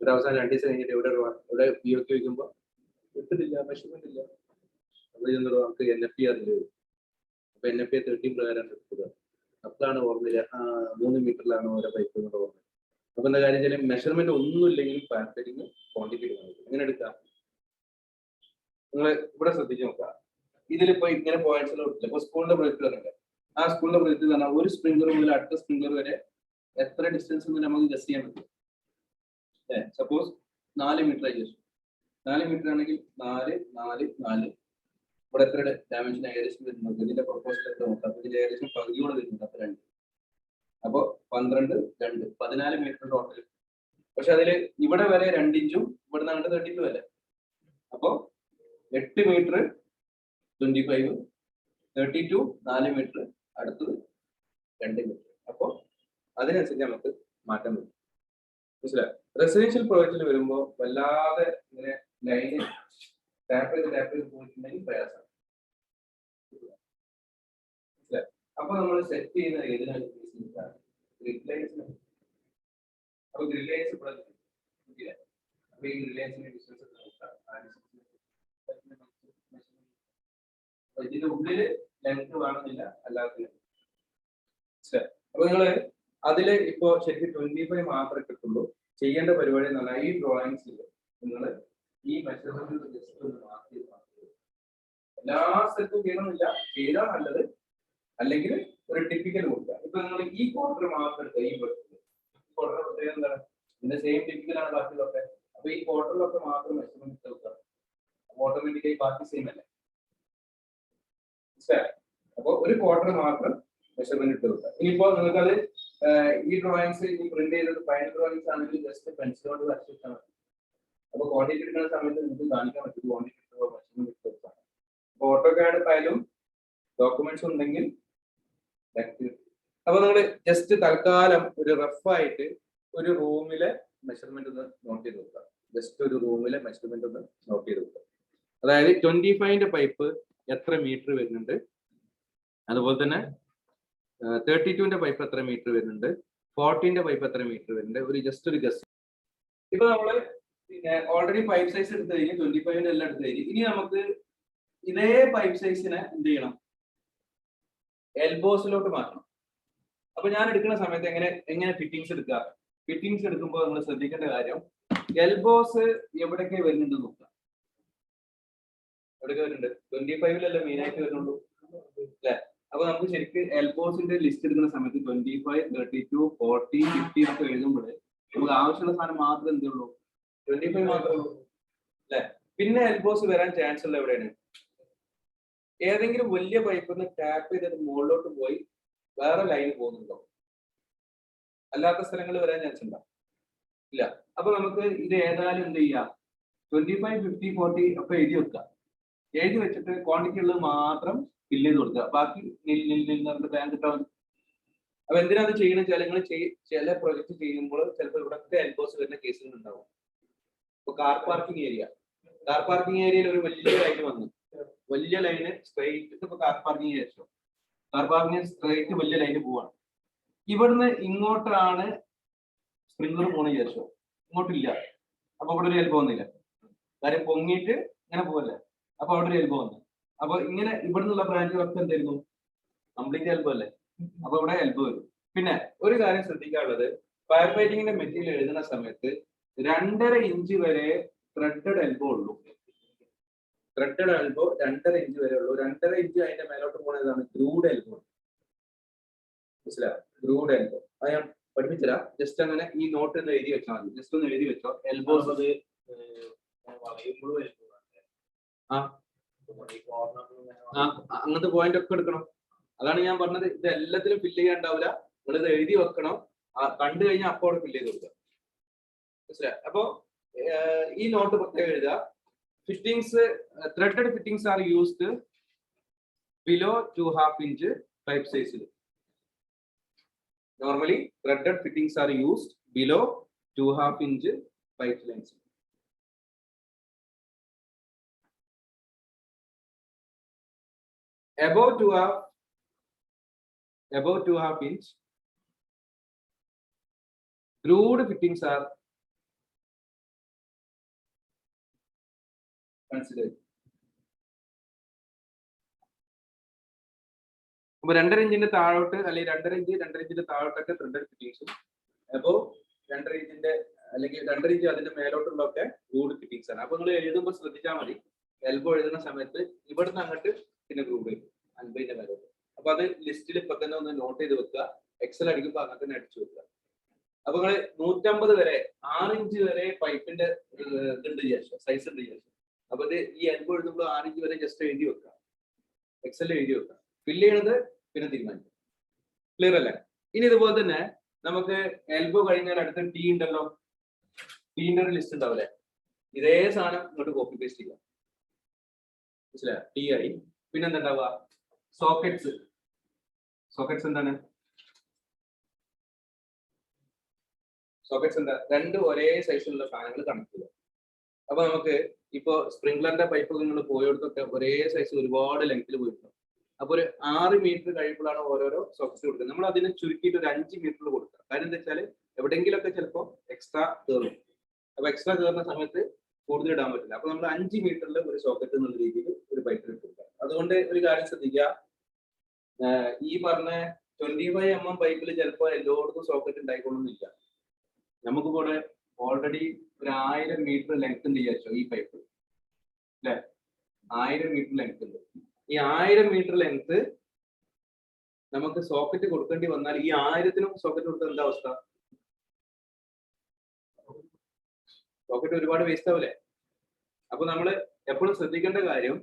ഒരു അവസാനം 2 ദിവസം കഴിഞ്ഞിട്ട് ഇവിടെ POQ വയ്ക്കുമ്പോൾ എടുത്തിട്ടില്ല, മെഷർമെന്റ് ഇല്ല. അത് നമുക്ക് NFP അതിൽ വരും. അപ്പൊ NFP 13 പ്രകാരം എടുക്കുക. അപ്പോഴാണ് ഓർമ്മയില്ല 3 മീറ്ററിലാണ് ഓരോ പൈപ്പ് എന്നുള്ള ഓർമ്മ. അപ്പൊ എന്താ കാര്യം വെച്ചാൽ മെഷർമെന്റ് ഒന്നും ഇല്ലെങ്കിലും ഫയർ ഫൈറ്റിംഗ് ക്വാണ്ടിറ്റി എടുക്കാൻ പറ്റും. എങ്ങനെ എടുക്കാം? നിങ്ങൾ ഇവിടെ ശ്രദ്ധിച്ച് നോക്കുക. ഇതിലിപ്പോ ഇങ്ങനെ പോയിന്റ്സ് കൊടുത്തില്ല. ഇപ്പൊ സ്കൂളിന്റെ പ്രൊജക്ട് പറഞ്ഞില്ല, ആ സ്കൂളിന്റെ പ്രൊജക്ട് പറഞ്ഞാൽ ഒരു സ്പ്രിംഗ്ലർ മുതൽ അടുത്ത സ്പ്രിംഗ്ലർ വരെ എത്ര ഡിസ്റ്റൻസ് എന്ന് നമുക്ക് ഗസ് ചെയ്യാൻ പറ്റും. സപ്പോസ് 4 മീറ്റർ ആയി. 4 മീറ്റർ ആണെങ്കിൽ 4, 4, 4. ഇവിടെ എത്ര ഡയമെൻഷൻ ഏകദേശം വരുന്നുണ്ട്? ഇതിന്റെ പ്രൊപ്പോസൽ എത്ര നോക്കാം? അപ്പൊ ഇതിന്റെ ഏകദേശം പകുതിയോടെ വരുന്നുണ്ട്. അപ്പൊ 2, അപ്പൊ 12, 2, 14 മീറ്റർ ടോട്ടൽ. പക്ഷെ അതില് ഇവിടെ വരെ 2 ഇഞ്ചും ഇവിടെ നിന്ന് 32 വരെ. അപ്പൊ 8 മീറ്റർ 25, 32, 4 മീറ്റർ, അടുത്തത് 2 മീറ്റർ. അപ്പൊ അതിനനുസരിച്ച് നമുക്ക് മാറ്റം വരും. മനസ്സിലായോ? റെസിഡൻഷ്യൽ പ്രോജക്റ്റിൽ വരുമ്പോൾ വല്ലാതെ ഇങ്ങനെ ലൈന് ടാപ്പ് ചെയ്ത് പോയിട്ടുണ്ടെങ്കിൽ പ്രയാസമാണ്. മനസ്സിലായോ? അപ്പൊ നമ്മൾ സെറ്റ് ചെയ്യുന്ന ഏതിനാണ്? ഗ്രിഡ് ലൈൻസിന്. അപ്പൊ ഗ്രിഡ് ലൈൻസ് ഇവിടെ അപ്പൊ ഈ ഗ്രിഡ് ലൈൻസിന്റെ ഡിസ്റ്റൻസ് ഇതിന്റെ ഉള്ളില് ലെങ്ത് വേണമെന്നില്ല, അല്ലാതെ. അപ്പൊ നിങ്ങള് അതില് ഇപ്പോ ശരിക്കും 25 മാത്രമേ കിട്ടുള്ളൂ. ചെയ്യേണ്ട പരിപാടി എന്ന് പറഞ്ഞാൽ ഈ ഡ്രോയിങ്സിൽ നിങ്ങൾ ഈ മെഷർമെന്റ് ജസ്റ്റ് ഒന്ന് മാറ്റി എല്ലാ സ്ഥലത്തും ചെയ്യണമെന്നില്ല, ചെയ്താൽ നല്ലത്. അല്ലെങ്കിൽ ഒരു ടിപ്പിക്കൽ കൊടുക്കുക. ഇപ്പൊ നിങ്ങൾ ഈ ക്വാർട്ടർ മാത്രം എടുക്കുക. ഈ ക്വാർട്ടർ പ്രത്യേകം എന്താണ്? ഇതിന്റെ സെയിം ടിപ്പിക്കലാണ് ബാക്കിയുള്ളതൊക്കെ. അപ്പൊ ഈ ക്വാർട്ടറിലൊക്കെ മാത്രം മെഷർമെന്റ് എടുക്കുക. ഓട്ടോമാറ്റിക്കായി ബാക്കി സെയിം അല്ലേ? അപ്പൊ ഒരു ക്വാർട്ടർ മാത്രം മെഷർമെന്റ് ഇട്ട് കൊടുക്കുക. ഇനിയിപ്പോ നിങ്ങൾക്കത് ഈ ഡ്രോയിങ്സ് ഇനി പ്രിന്റ് ചെയ്തത് ഫൈനൽ ഡ്രോയിങ്സ് ആണെങ്കിൽ ജസ്റ്റ് പെൻസിൽ കൊണ്ട് വരച്ചിട്ടാൽ മതി. അപ്പൊ ക്വാണ്ടിറ്റി എടുക്കുന്ന സമയത്ത് നിങ്ങൾക്ക് കാണിക്കാൻ പറ്റും ക്വാണ്ടിറ്റി മെഷർമെന്റ് ഇട്ട് കൊടുക്കാം. അപ്പൊ ഓട്ടോകാഡ് ഫയലും ഡോക്യുമെന്റ്സ് ഉണ്ടെങ്കിൽ. അപ്പൊ നിങ്ങൾ ജസ്റ്റ് തൽക്കാലം ഒരു റഫായിട്ട് ഒരു റൂമിലെ മെഷർമെന്റ് ഒന്ന് നോട്ട് ചെയ്ത് കൊടുക്കുക. ജസ്റ്റ് ഒരു റൂമിലെ മെഷർമെന്റ് ഒന്ന് നോട്ട് ചെയ്ത് കൊടുക്കുക. അതായത് 25ന്റെ പൈപ്പ് എത്ര മീറ്റർ വരുന്നുണ്ട്, അതുപോലെ തന്നെ 32ന്റെ പൈപ്പ് എത്ര മീറ്റർ വരുന്നുണ്ട്, 40ന്റെ പൈപ്പ് എത്ര മീറ്റർ വരുന്നുണ്ട്, ഒരു ജസ്റ്റ് ഒരു ഗസ്. ഇപ്പൊ നമ്മള് പിന്നെ ഓൾറെഡി പൈപ്പ് സൈസ് എടുത്തു കഴിഞ്ഞ് 25ന്റെ എല്ലാം എടുത്തു കഴിഞ്ഞ് ഇനി നമുക്ക് ഇതേ പൈപ്പ് സൈസിനെ എന്ത് ചെയ്യണം? എൽബോസിലോട്ട് മാറ്റണം. അപ്പൊ ഞാൻ എടുക്കുന്ന സമയത്ത് എങ്ങനെ ഫിറ്റിംഗ്സ് എടുക്കുക? ഫിറ്റിംഗ്സ് എടുക്കുമ്പോൾ നമ്മൾ ശ്രദ്ധിക്കേണ്ട കാര്യം എൽബോസ് എവിടേക്ക് വരുന്നുണ്ട് നോക്കുക. എവിടേക്ക് വരുന്നുണ്ട്? 25ലല്ലേ മെയിൻ ആയിട്ട് വരുന്നുള്ളൂ അല്ലെ? അപ്പൊ നമുക്ക് ശരിക്കും എൽബോസിന്റെ ലിസ്റ്റ് എടുക്കുന്ന സമയത്ത് 25, 32, 40, 50 ഒക്കെ എഴുതുമ്പോൾ നമുക്ക് ആവശ്യമുള്ള സാധനം മാത്രം എന്തേ ഉള്ളൂ? 25 മാത്രമേ ഉള്ളൂ അല്ലെ? പിന്നെ എൽബോസ് വരാൻ ചാൻസ് ഉള്ള എവിടെയാണ്? ഏതെങ്കിലും വലിയ പൈപ്പിൽ നിന്ന് ടാപ്പ് ചെയ്തിട്ട് മുകളിലോട്ട് പോയി വേറെ ലൈൻ പോകുന്നുണ്ടോ? അല്ലാത്ത സ്ഥലങ്ങൾ വരാൻ ചാൻസ് ഉണ്ടോ? ഇല്ല. അപ്പൊ നമുക്ക് ഇത് ഏതായാലും എന്ത് ചെയ്യാം, 25, 50, 40 ഒക്കെ എഴുതി വെക്കുക. എഴുതി വെച്ചിട്ട് ക്വാണ്ടിറ്റി ഉള്ളത് മാത്രം ഫില്ല് ചെയ്ത് കൊടുക്കുക. ബാക്കി ബാങ്ക് ഇട്ടാൽ മതി. അപ്പൊ എന്തിനാ അത് ചെയ്യണമെന്ന് വെച്ചാൽ നിങ്ങൾ ചില പ്രൊജക്ട് ചെയ്യുമ്പോൾ ചിലപ്പോൾ ഇവിടത്തെ എൽബോസ് വരുന്ന കേസുകൾ ഉണ്ടാവും. ഇപ്പൊ കാർ പാർക്കിംഗ് ഏരിയയിൽ ഒരു വലിയ ലൈൻ വന്നു, വലിയ ലൈന് സ്ട്രൈറ്റ്. ഇപ്പൊ car parking area, car parking straight വലിയ ലൈന് പോവാണ്. ഇവിടുന്ന് ഇങ്ങോട്ടാണ് സ്പ്രിംഗ്ലർ പോണ വിചാരിച്ചോ, ഇങ്ങോട്ടില്ല. അപ്പൊ അവിടെ ഒരു എൽബോ വന്നില്ല, കാര്യം പൊങ്ങിയിട്ട് ഇങ്ങനെ പോവല്ലേ. അപ്പൊ അവിടെ ഒരു എൽബോ വന്നു. അപ്പൊ ഇങ്ങനെ ഇവിടുന്നുള്ള ബ്രാഞ്ചുകളൊക്കെ എന്തായിരുന്നു, കംപ്ലീറ്റ് എൽബോ അല്ലേ. അപ്പൊ ഇവിടെ എൽബോ വരും. പിന്നെ ഒരു കാര്യം ശ്രദ്ധിക്കാനുള്ളത്, ഫയർ ഫൈറ്റിങ്ങിന്റെ മെറ്റീരിയൽ എഴുതുന്ന സമയത്ത് 2.5 ഇഞ്ച് വരെ ത്രെഡഡ് എൽബോ ഉള്ളൂ. ത്രെഡഡ് എൽബോ 2.5 ഇഞ്ച് വരെ ഉള്ളൂ. 2.5 ഇഞ്ച് അതിന്റെ മേലോട്ട് പോകുന്നതാണ് ഗ്രൂഡ് എൽബോ. മനസ്സിലായോ? ഗ്രൂഡ് എൽബോ അത് ഞാൻ പഠിപ്പിച്ചില്ല. ജസ്റ്റ് അങ്ങനെ ഈ നോട്ട് ഒന്ന് എഴുതി വെച്ചാൽ മതി. ജസ്റ്റ് ഒന്ന് എഴുതി വെച്ചോ. എൽബോസ് അങ്ങനത്തെ പോയിന്റ് ഒക്കെ എടുക്കണം. അതാണ് ഞാൻ പറഞ്ഞത്. ഇത് എല്ലാത്തിലും ഫില്ല് ചെയ്യാൻ ഉണ്ടാവില്ല. നിങ്ങൾ ഇത് എഴുതി വെക്കണം. കണ്ടു കഴിഞ്ഞാൽ അപ്പോൾ അവിടെ ഫില്ല് ചെയ്ത് കൊടുക്കുക. മനസ്സിലായോ? അപ്പൊ ഈ നോട്ട് പ്രത്യേകം എഴുതുക. Fittings, threaded fittings are used below 2.5 inch pipe സൈസിൽ. Normally, threaded fittings are used below 2.5 inch pipe length. Above 2.5 inch, grooved fittings are considered. അപ്പൊ 2.5 ഇഞ്ചിന്റെ താഴോട്ട് അല്ലെങ്കിൽ 2.5 ഇഞ്ചിന്റെ താഴോട്ടൊക്കെ ത്രെഡഡ് ഫിറ്റിംഗ്സും, അപ്പോ 2.5 ഇഞ്ചിന്റെ അല്ലെങ്കിൽ 2.5 ഇഞ്ച് അതിന്റെ മേലോട്ടുള്ളതൊക്കെ ഗ്രൂഡ് ഫിറ്റിംഗ്സ് ആണ്. അപ്പൊ നിങ്ങൾ എഴുതുമ്പോൾ ശ്രദ്ധിച്ചാൽ മതി, എൽബോ എഴുതുന്ന സമയത്ത് ഇവിടുന്ന് അങ്ങോട്ട് പിന്നെ ഗ്രൂഡ് വരും 50ന്റെ മേലോട്ട്. അപ്പൊ അത് ലിസ്റ്റിൽ ഇപ്പൊ തന്നെ ഒന്ന് നോട്ട് ചെയ്ത് വെക്കുക. എക്സൽ അടിക്കുമ്പോൾ അങ്ങനെ തന്നെ അടിച്ചു വെക്കുക. അപ്പൊ നിങ്ങൾ 150 വരെ 6 ഇഞ്ച് വരെ പൈപ്പിന്റെ ഇതുണ്ട് വിചാരിച്ചു, സൈസ് ഉണ്ട് വിചാരിച്ചു. അപ്പൊ ഇത് ഈ എൽബോ എഴുതുമ്പോൾ 6 ഇഞ്ച് വരെ ജസ്റ്റ് എഴുതി വെക്കുക, എക്സൽ എഴുതി വെക്കുക. ഫില്ല് ചെയ്യണത് പിന്നെ തീരുമാനിക്കും. ക്ലിയർ അല്ലേ? ഇനി ഇതുപോലെ തന്നെ നമുക്ക് എൽബോ കഴിഞ്ഞാൽ അടുത്ത ടി ഉണ്ടല്ലോ, ടീന്റെ ഒരു ലിസ്റ്റ് ഉണ്ടാവില്ലേ? ഇതേ സാധനം ഇങ്ങോട്ട് കോപ്പി പേസ്റ്റ് ചെയ്യാം. മനസ്സിലായോ? ടി ആയി. പിന്നെ എന്താ ഉണ്ടാവുക? സോക്കറ്റ്സ്. സോക്കറ്റ്സ് എന്താണ്? സോക്കറ്റ്സ് എന്താ? 2 ഒരേ സൈസിലുള്ള സാധനങ്ങൾ കണക്ട് ചെയ്യുക. അപ്പൊ നമുക്ക് ഇപ്പൊ സ്പ്രിംഗ്ലറിന്റെ പൈപ്പ് നിങ്ങൾ പോയടുത്തൊക്കെ ഒരേ സൈസ് ഒരുപാട് ലെങ്ത്തിൽ പോയിട്ടുണ്ടോ? അപ്പൊ ഒരു 6 മീറ്റർ കഴിയുമ്പോഴാണ് ഓരോരോ സോക്കറ്റ്സ് കൊടുക്കുന്നത്. നമ്മൾ അതിനെ ചുരുക്കിയിട്ട് ഒരു 5 മീറ്ററിൽ കൊടുക്കുക. കാര്യം എന്താ വെച്ചാൽ എവിടെയെങ്കിലൊക്കെ ചിലപ്പോൾ എക്സ്ട്രാ കയറും. അപ്പൊ എക്സ്ട്രാ കയറുന്ന സമയത്ത് കൂടുതൽ ഇടാൻ പറ്റില്ല. അപ്പൊ നമ്മൾ 5 മീറ്ററിൽ ഒരു സോക്കറ്റ് എന്നുള്ള രീതിയിൽ ഒരു പൈപ്പിൽ ഇട്ട് കൊടുക്കുക. അതുകൊണ്ട് ഒരു കാര്യം ശ്രദ്ധിക്കുക, ഈ പറഞ്ഞ 25 mm പൈപ്പിൽ ചിലപ്പോൾ എല്ലായിടത്തും സോക്കറ്റ് ഉണ്ടായിക്കൊള്ളുന്നില്ല. നമുക്ക് കൂടെ ഓൾറെഡി ഒരു 1000 മീറ്റർ ലെങ്ത് ഉണ്ട് വിചാരിച്ചോ ഈ പൈപ്പ് അല്ലെ? 1000 മീറ്റർ ലെങ്ത് ഉണ്ട്. ഈ 1000 മീറ്റർ ലെങ്ത് നമുക്ക് സോക്കറ്റ് കൊടുക്കേണ്ടി വന്നാൽ ഈ 1000നും സോക്കറ്റ് കൊടുത്താൽ എന്താ അവസ്ഥ? സോക്കറ്റ് ഒരുപാട് വേസ്റ്റ് ആവില്ലേ? അപ്പൊ നമ്മൾ എപ്പോഴും ശ്രദ്ധിക്കേണ്ട കാര്യം,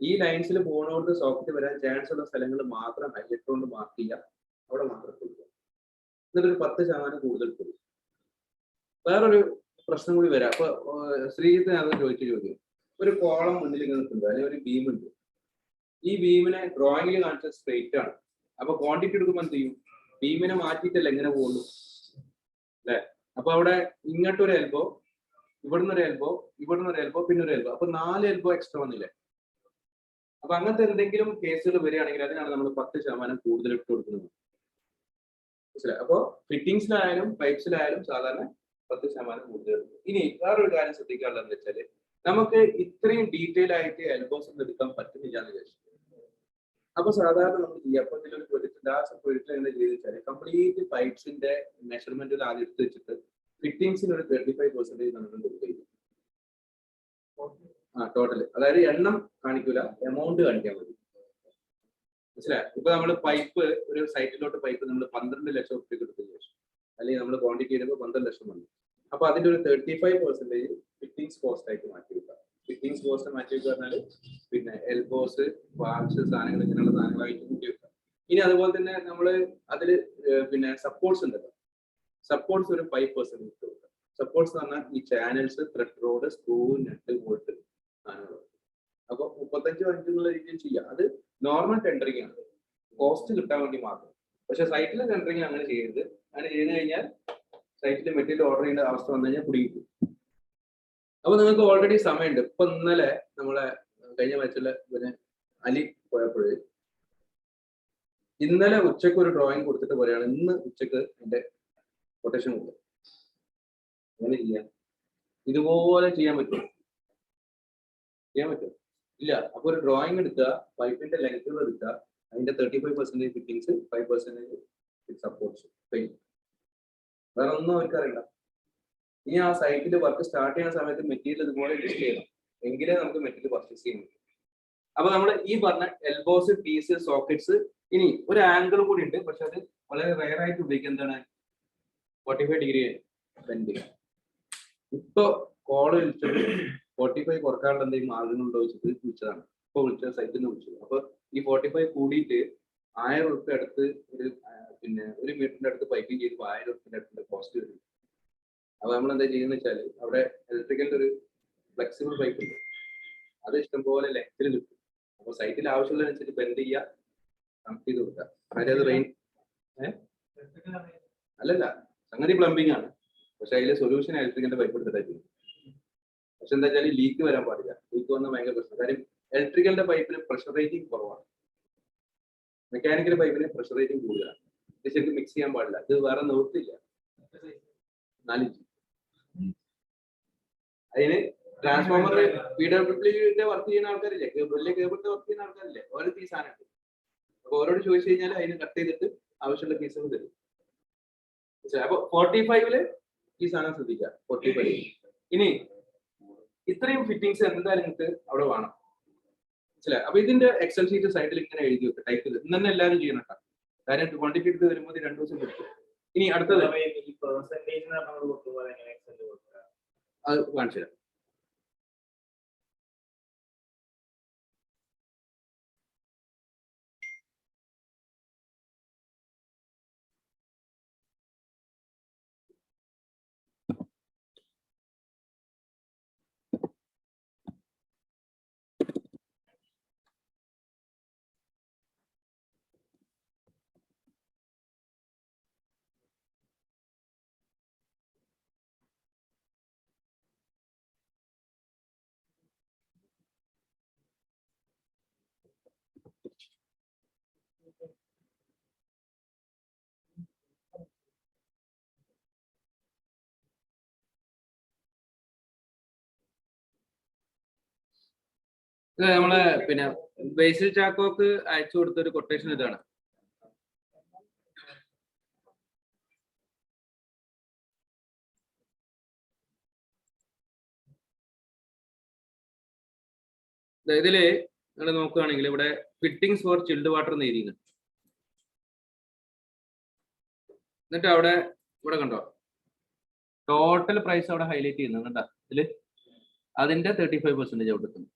ഈ ലൈൻസിൽ പോകുന്നോട്ട് സോക്കറ്റ് വരാൻ ചാൻസ് ഉള്ള സ്ഥലങ്ങൾ മാത്രം ഹൈലൈറ്റ് കൊണ്ട് മാർക്ക് ചെയ്യുക, അവിടെ മാത്രം കൊടുക്കുക. എന്നിട്ടൊരു 10% കൂടുതൽ കൊടുക്കും. വേറൊരു പ്രശ്നം കൂടി വരാം. അപ്പൊ ശ്രീജിത്ത് അത് ചോദിച്ച ചോദ്യം, ഒരു കോളം മുന്നിൽ നിൽക്കുന്നുണ്ട്, അല്ലെങ്കിൽ ഒരു ബീം ഉണ്ട്. ഈ ബീമിനെ ഡ്രോയിങ്ങിൽ കാണിച്ച സ്ട്രെയിറ്റ് ആണ്. അപ്പൊ ക്വാണ്ടിറ്റി എടുക്കുമ്പോൾ എന്ത് ചെയ്യും? ബീമിനെ മാറ്റിയിട്ടല്ല എങ്ങനെ പോകുള്ളൂ അല്ലെ? അപ്പൊ അവിടെ ഇങ്ങോട്ടൊരു എൽബോ, ഇവിടുന്ന് ഒരു എൽബോ, ഇവിടുന്ന് ഒരു എൽബോ, പിന്നെ ഒരു എൽബോ. അപ്പൊ 4 എൽബോ എക്സ്ട്രാ വന്നില്ലേ? അപ്പൊ അങ്ങനത്തെ എന്തെങ്കിലും കേസുകൾ വരികയാണെങ്കിൽ അതിനാണ് നമ്മൾ 10% കൂടുതൽ ഇട്ട് കൊടുക്കുന്നത്. മനസ്സിലായി? അപ്പൊ ഫിറ്റിംഗ്സിലായാലും പൈപ്സിലായാലും സാധാരണ 10% കൂടുതൽ. ഇനി വേറൊരു കാര്യം ശ്രദ്ധിക്കാനുള്ളത് എന്താ വെച്ചാല്, നമുക്ക് ഇത്രയും ഡീറ്റെയിൽ ആയിട്ട് എൽബോസ് ഒന്നും എടുക്കാൻ പറ്റുന്നില്ല എന്ന് വിചാരിച്ചു. അപ്പൊ സാധാരണ നമ്മൾ ചെയ്യുക, അപ്പൊ ഇതിലൊരു പ്രൊജക്ട് ലാസ്റ്റ് പ്രൊജക്ട് എന്താ ചെയ്ത് വെച്ചാൽ കംപ്ലീറ്റ് പൈപ്സിന്റെ മെഷർമെന്റ് ആദ്യം എടുത്ത് വെച്ചിട്ട് ഫിറ്റിംഗ്സിന് ഒരു 35% നമ്മൾ കൊടുക്കുകയും ടോട്ടൽ, അതായത് എണ്ണം കാണിക്കൂല, എമൗണ്ട് കാണിക്കാൻ മതി. മനസ്സിലായി? ഇപ്പൊ നമ്മൾ പൈപ്പ് ഒരു സൈറ്റിലോട്ട് പൈപ്പ് നമ്മൾ 12 ലക്ഷം റുപ്യ കൊടുത്തതിന് ശേഷം, അല്ലെങ്കിൽ നമ്മൾ ക്വാണ്ടിറ്റി ചെയ്യുമ്പോൾ 12 ലക്ഷം വന്നു. അപ്പൊ അതിന്റെ ഒരു 35% ഫിറ്റിംഗ്സ് കോസ്റ്റ് ആയിട്ട് മാറ്റി വെക്കുക. ഫിറ്റിംഗ്സ് കോസ്റ്റ് മാറ്റി വെക്കുക പറഞ്ഞാൽ പിന്നെ എൽബോസ്, വാൾസ്, സാധനങ്ങൾ ഇങ്ങനെയുള്ള സാധനങ്ങളായിട്ട് കൂട്ടി വെക്കുക. ഇനി അതുപോലെ തന്നെ നമ്മൾ അതിൽ പിന്നെ സപ്പോർട്ട്സ് ഉണ്ടല്ലോ, സപ്പോർട്ട്സ് ഒരു 5% ഇട്ട് കൊടുക്കുക. സപ്പോർട്ട്സ് എന്ന് പറഞ്ഞാൽ ഈ channels, thread road, screw, net, bolt സാധനങ്ങൾ. അപ്പൊ 35 എന്നുള്ള രീതിയിൽ ചെയ്യാം. അത് നോർമൽ ടെൻഡറിങ് ആണ്, കോസ്റ്റ് കിട്ടാൻ വേണ്ടി മാത്രം. പക്ഷെ സൈറ്റിൽ ടെൻഡറിങ് അങ്ങനെ ചെയ്യരുത്. അങ്ങനെ ചെയ്ത് കഴിഞ്ഞാൽ സൈറ്റിൽ മെറ്റീരിയൽ ഓർഡർ ചെയ്യേണ്ട അവസ്ഥ വന്നു കഴിഞ്ഞാൽ കുടുങ്ങിക്കും. അപ്പൊ നിങ്ങൾക്ക് ഓൾറെഡി സമയമുണ്ട്. ഇപ്പൊ ഇന്നലെ നമ്മളെ കഴിഞ്ഞ മാച്ചില് പിന്നെ അലി പോയപ്പോഴ് ഇന്നലെ ഉച്ചക്ക് ഒരു ഡ്രോയിങ് കൊടുത്തിട്ട് പറയാണ് ഇന്ന് ഉച്ചക്ക് എന്റെ കൊട്ടേഷൻ കൊടുക്കും. അങ്ങനെ ചെയ്യാം, ഇതുപോലെ ചെയ്യാൻ പറ്റുമോ? ചെയ്യാൻ പറ്റുമോ? ഇല്ല. അപ്പൊ ഒരു ഡ്രോയിങ് എടുക്കുക, പൈപ്പിന്റെ ലെങ്ത്തുകൾ എടുക്കുക, അതിന്റെ 35% ഫിറ്റിംഗ്സ്, 5% സപ്പോർട്ട്സ്, വേറെ ഒന്നും അവർക്ക് അറിയണ്ട. ഇനി ആ സൈറ്റിൽ വർക്ക് സ്റ്റാർട്ട് ചെയ്യുന്ന സമയത്ത് മെറ്റീരിയൽ ഇതുപോലെ ലിസ്റ്റ് ചെയ്യണം, എങ്കിലേ നമുക്ക് മെറ്റീരിയൽ പർച്ചേസ് ചെയ്യാൻ പറ്റും. അപ്പൊ നമ്മൾ ഈ പറഞ്ഞ എൽബോസ്, പീസ്, സോക്കറ്റ്സ്, ഇനി ഒരു ആംഗിൾ കൂടി ഉണ്ട്, പക്ഷെ അത് വളരെ റെയർ ആയിട്ട് ഉപയോഗിക്കുക. എന്താണ്? 45 ഡിഗ്രി ബെൻഡ്. ഇപ്പൊ കോള് വിളിച്ചത് 45 കുറക്കാനുള്ള എന്തെങ്കിലും മാർഗങ്ങളുണ്ടോ വെച്ചിട്ട് വിളിച്ചതാണ്. ഇപ്പൊ വിളിച്ചത് സൈറ്റിൽ നിന്ന് വിളിച്ചത്. അപ്പൊ ഈ 45 കൂടിയിട്ട് 1000 റുപ്യ അടുത്ത് ഒരു പിന്നെ 1 മീറ്ററിന്റെ അടുത്ത് പൈപ്പിംഗ് ചെയ്ത് 1000 റുപ്യന്റെ അടുത്ത് കോസ്റ്റ് വരും. അപ്പൊ നമ്മൾ എന്താ ചെയ്യുന്നത് വെച്ചാൽ അവിടെ ഇലക്ട്രിക്കലിന്റെ ഒരു ഫ്ലെക്സിബിൾ പൈപ്പ് ഉണ്ട്, അത് ഇഷ്ടംപോലെ ലെങ്ത്തിൽ കിട്ടും. അപ്പൊ സൈറ്റിൽ ആവശ്യമുള്ളതനുസരിച്ച് ബെൻഡ് ചെയ്യുക, കണക്ട് ചെയ്ത് കൊടുക്കുക. അതായത് റെയിൻ അല്ലല്ല, സംഗതി പ്ലംബിംഗ് ആണ്. പക്ഷെ അതിലെ സൊല്യൂഷൻ ഇലക്ട്രിക്കലിന്റെ പൈപ്പ് എടുത്തിട്ടായിരിക്കും. പക്ഷെ എന്താ വെച്ചാൽ ലീക്ക് വരാൻ പാടില്ല. ലീക്ക് വന്നാൽ ഭയങ്കര പ്രശ്നം. കാര്യം ഇലക്ട്രിക്കലിന്റെ പൈപ്പിന് പ്രഷർ റേറ്റിംഗ് കുറവാണ്, മെക്കാനിക്കൽ പൈപ്പിന് പ്രഷർ റേറ്റിംഗ് കൂടുതലാണ്. ഇത് ശരിക്കും മിക്സ് ചെയ്യാൻ പാടില്ല. ഇത് വേറെ നിവൃത്തിയില്ല. 4 ഇഞ്ച്. അതിന് ട്രാൻസ്ഫോമർ PWD വർക്ക് ചെയ്യുന്ന ആൾക്കാരില്ലേ, വലിയ കേബിളിന്റെ വർക്ക് ചെയ്യുന്ന ആൾക്കാരില്ലേ, ഓരോ പീസ് ആണ്. അപ്പൊ ഓരോട് ചോദിച്ചു കഴിഞ്ഞാൽ അതിന് കട്ട് ചെയ്തിട്ട് ആവശ്യമുള്ള പീസുകൾ തരും. അപ്പൊ 45 ഈ സാധനം ശ്രദ്ധിക്കുക. 45. ഇനി ഇത്രയും ഫിറ്റിംഗ്സ് എന്തായാലും നിങ്ങൾക്ക് അവിടെ വേണം, മനസ്സിലായി? അപ്പൊ ഇതിന്റെ എക്സൽ ഷീറ്റ് സൈഡിൽ ഇങ്ങനെ എഴുതി വെക്കുക, ടൈപ്പ് ചെയ്ത്. ഇന്ന് തന്നെ എല്ലാവരും ചെയ്യണം കേട്ടോ. കാര്യം ക്വാണ്ടിറ്റി എടുത്ത് വരുമ്പോൾ 2 ദിവസം കൊടുക്കും. ഇനി അടുത്തത് അത് കാണിച്ചു തരാം. നമ്മളെ പിന്നെ ബേസിൽ ചാക്കോക്ക് അയച്ചു കൊടുത്ത ഒരു കൊട്ടേഷൻ ഇതാണ്. ഇതില് നിങ്ങൾ നോക്കുകയാണെങ്കിൽ ഇവിടെ ഫിറ്റിംഗ്സ് ഫോർ ചിൽഡ് വാട്ടർ എന്ന് എഴുതിയിരുന്നു. എന്നിട്ട് അവിടെ ഇവിടെ കണ്ടോ ടോട്ടൽ പ്രൈസ് അവിടെ ഹൈലൈറ്റ് ചെയ്യുന്നു കണ്ടോ ഇതില്. അതിന്റെ 35% അവിടെ എത്തുന്നു.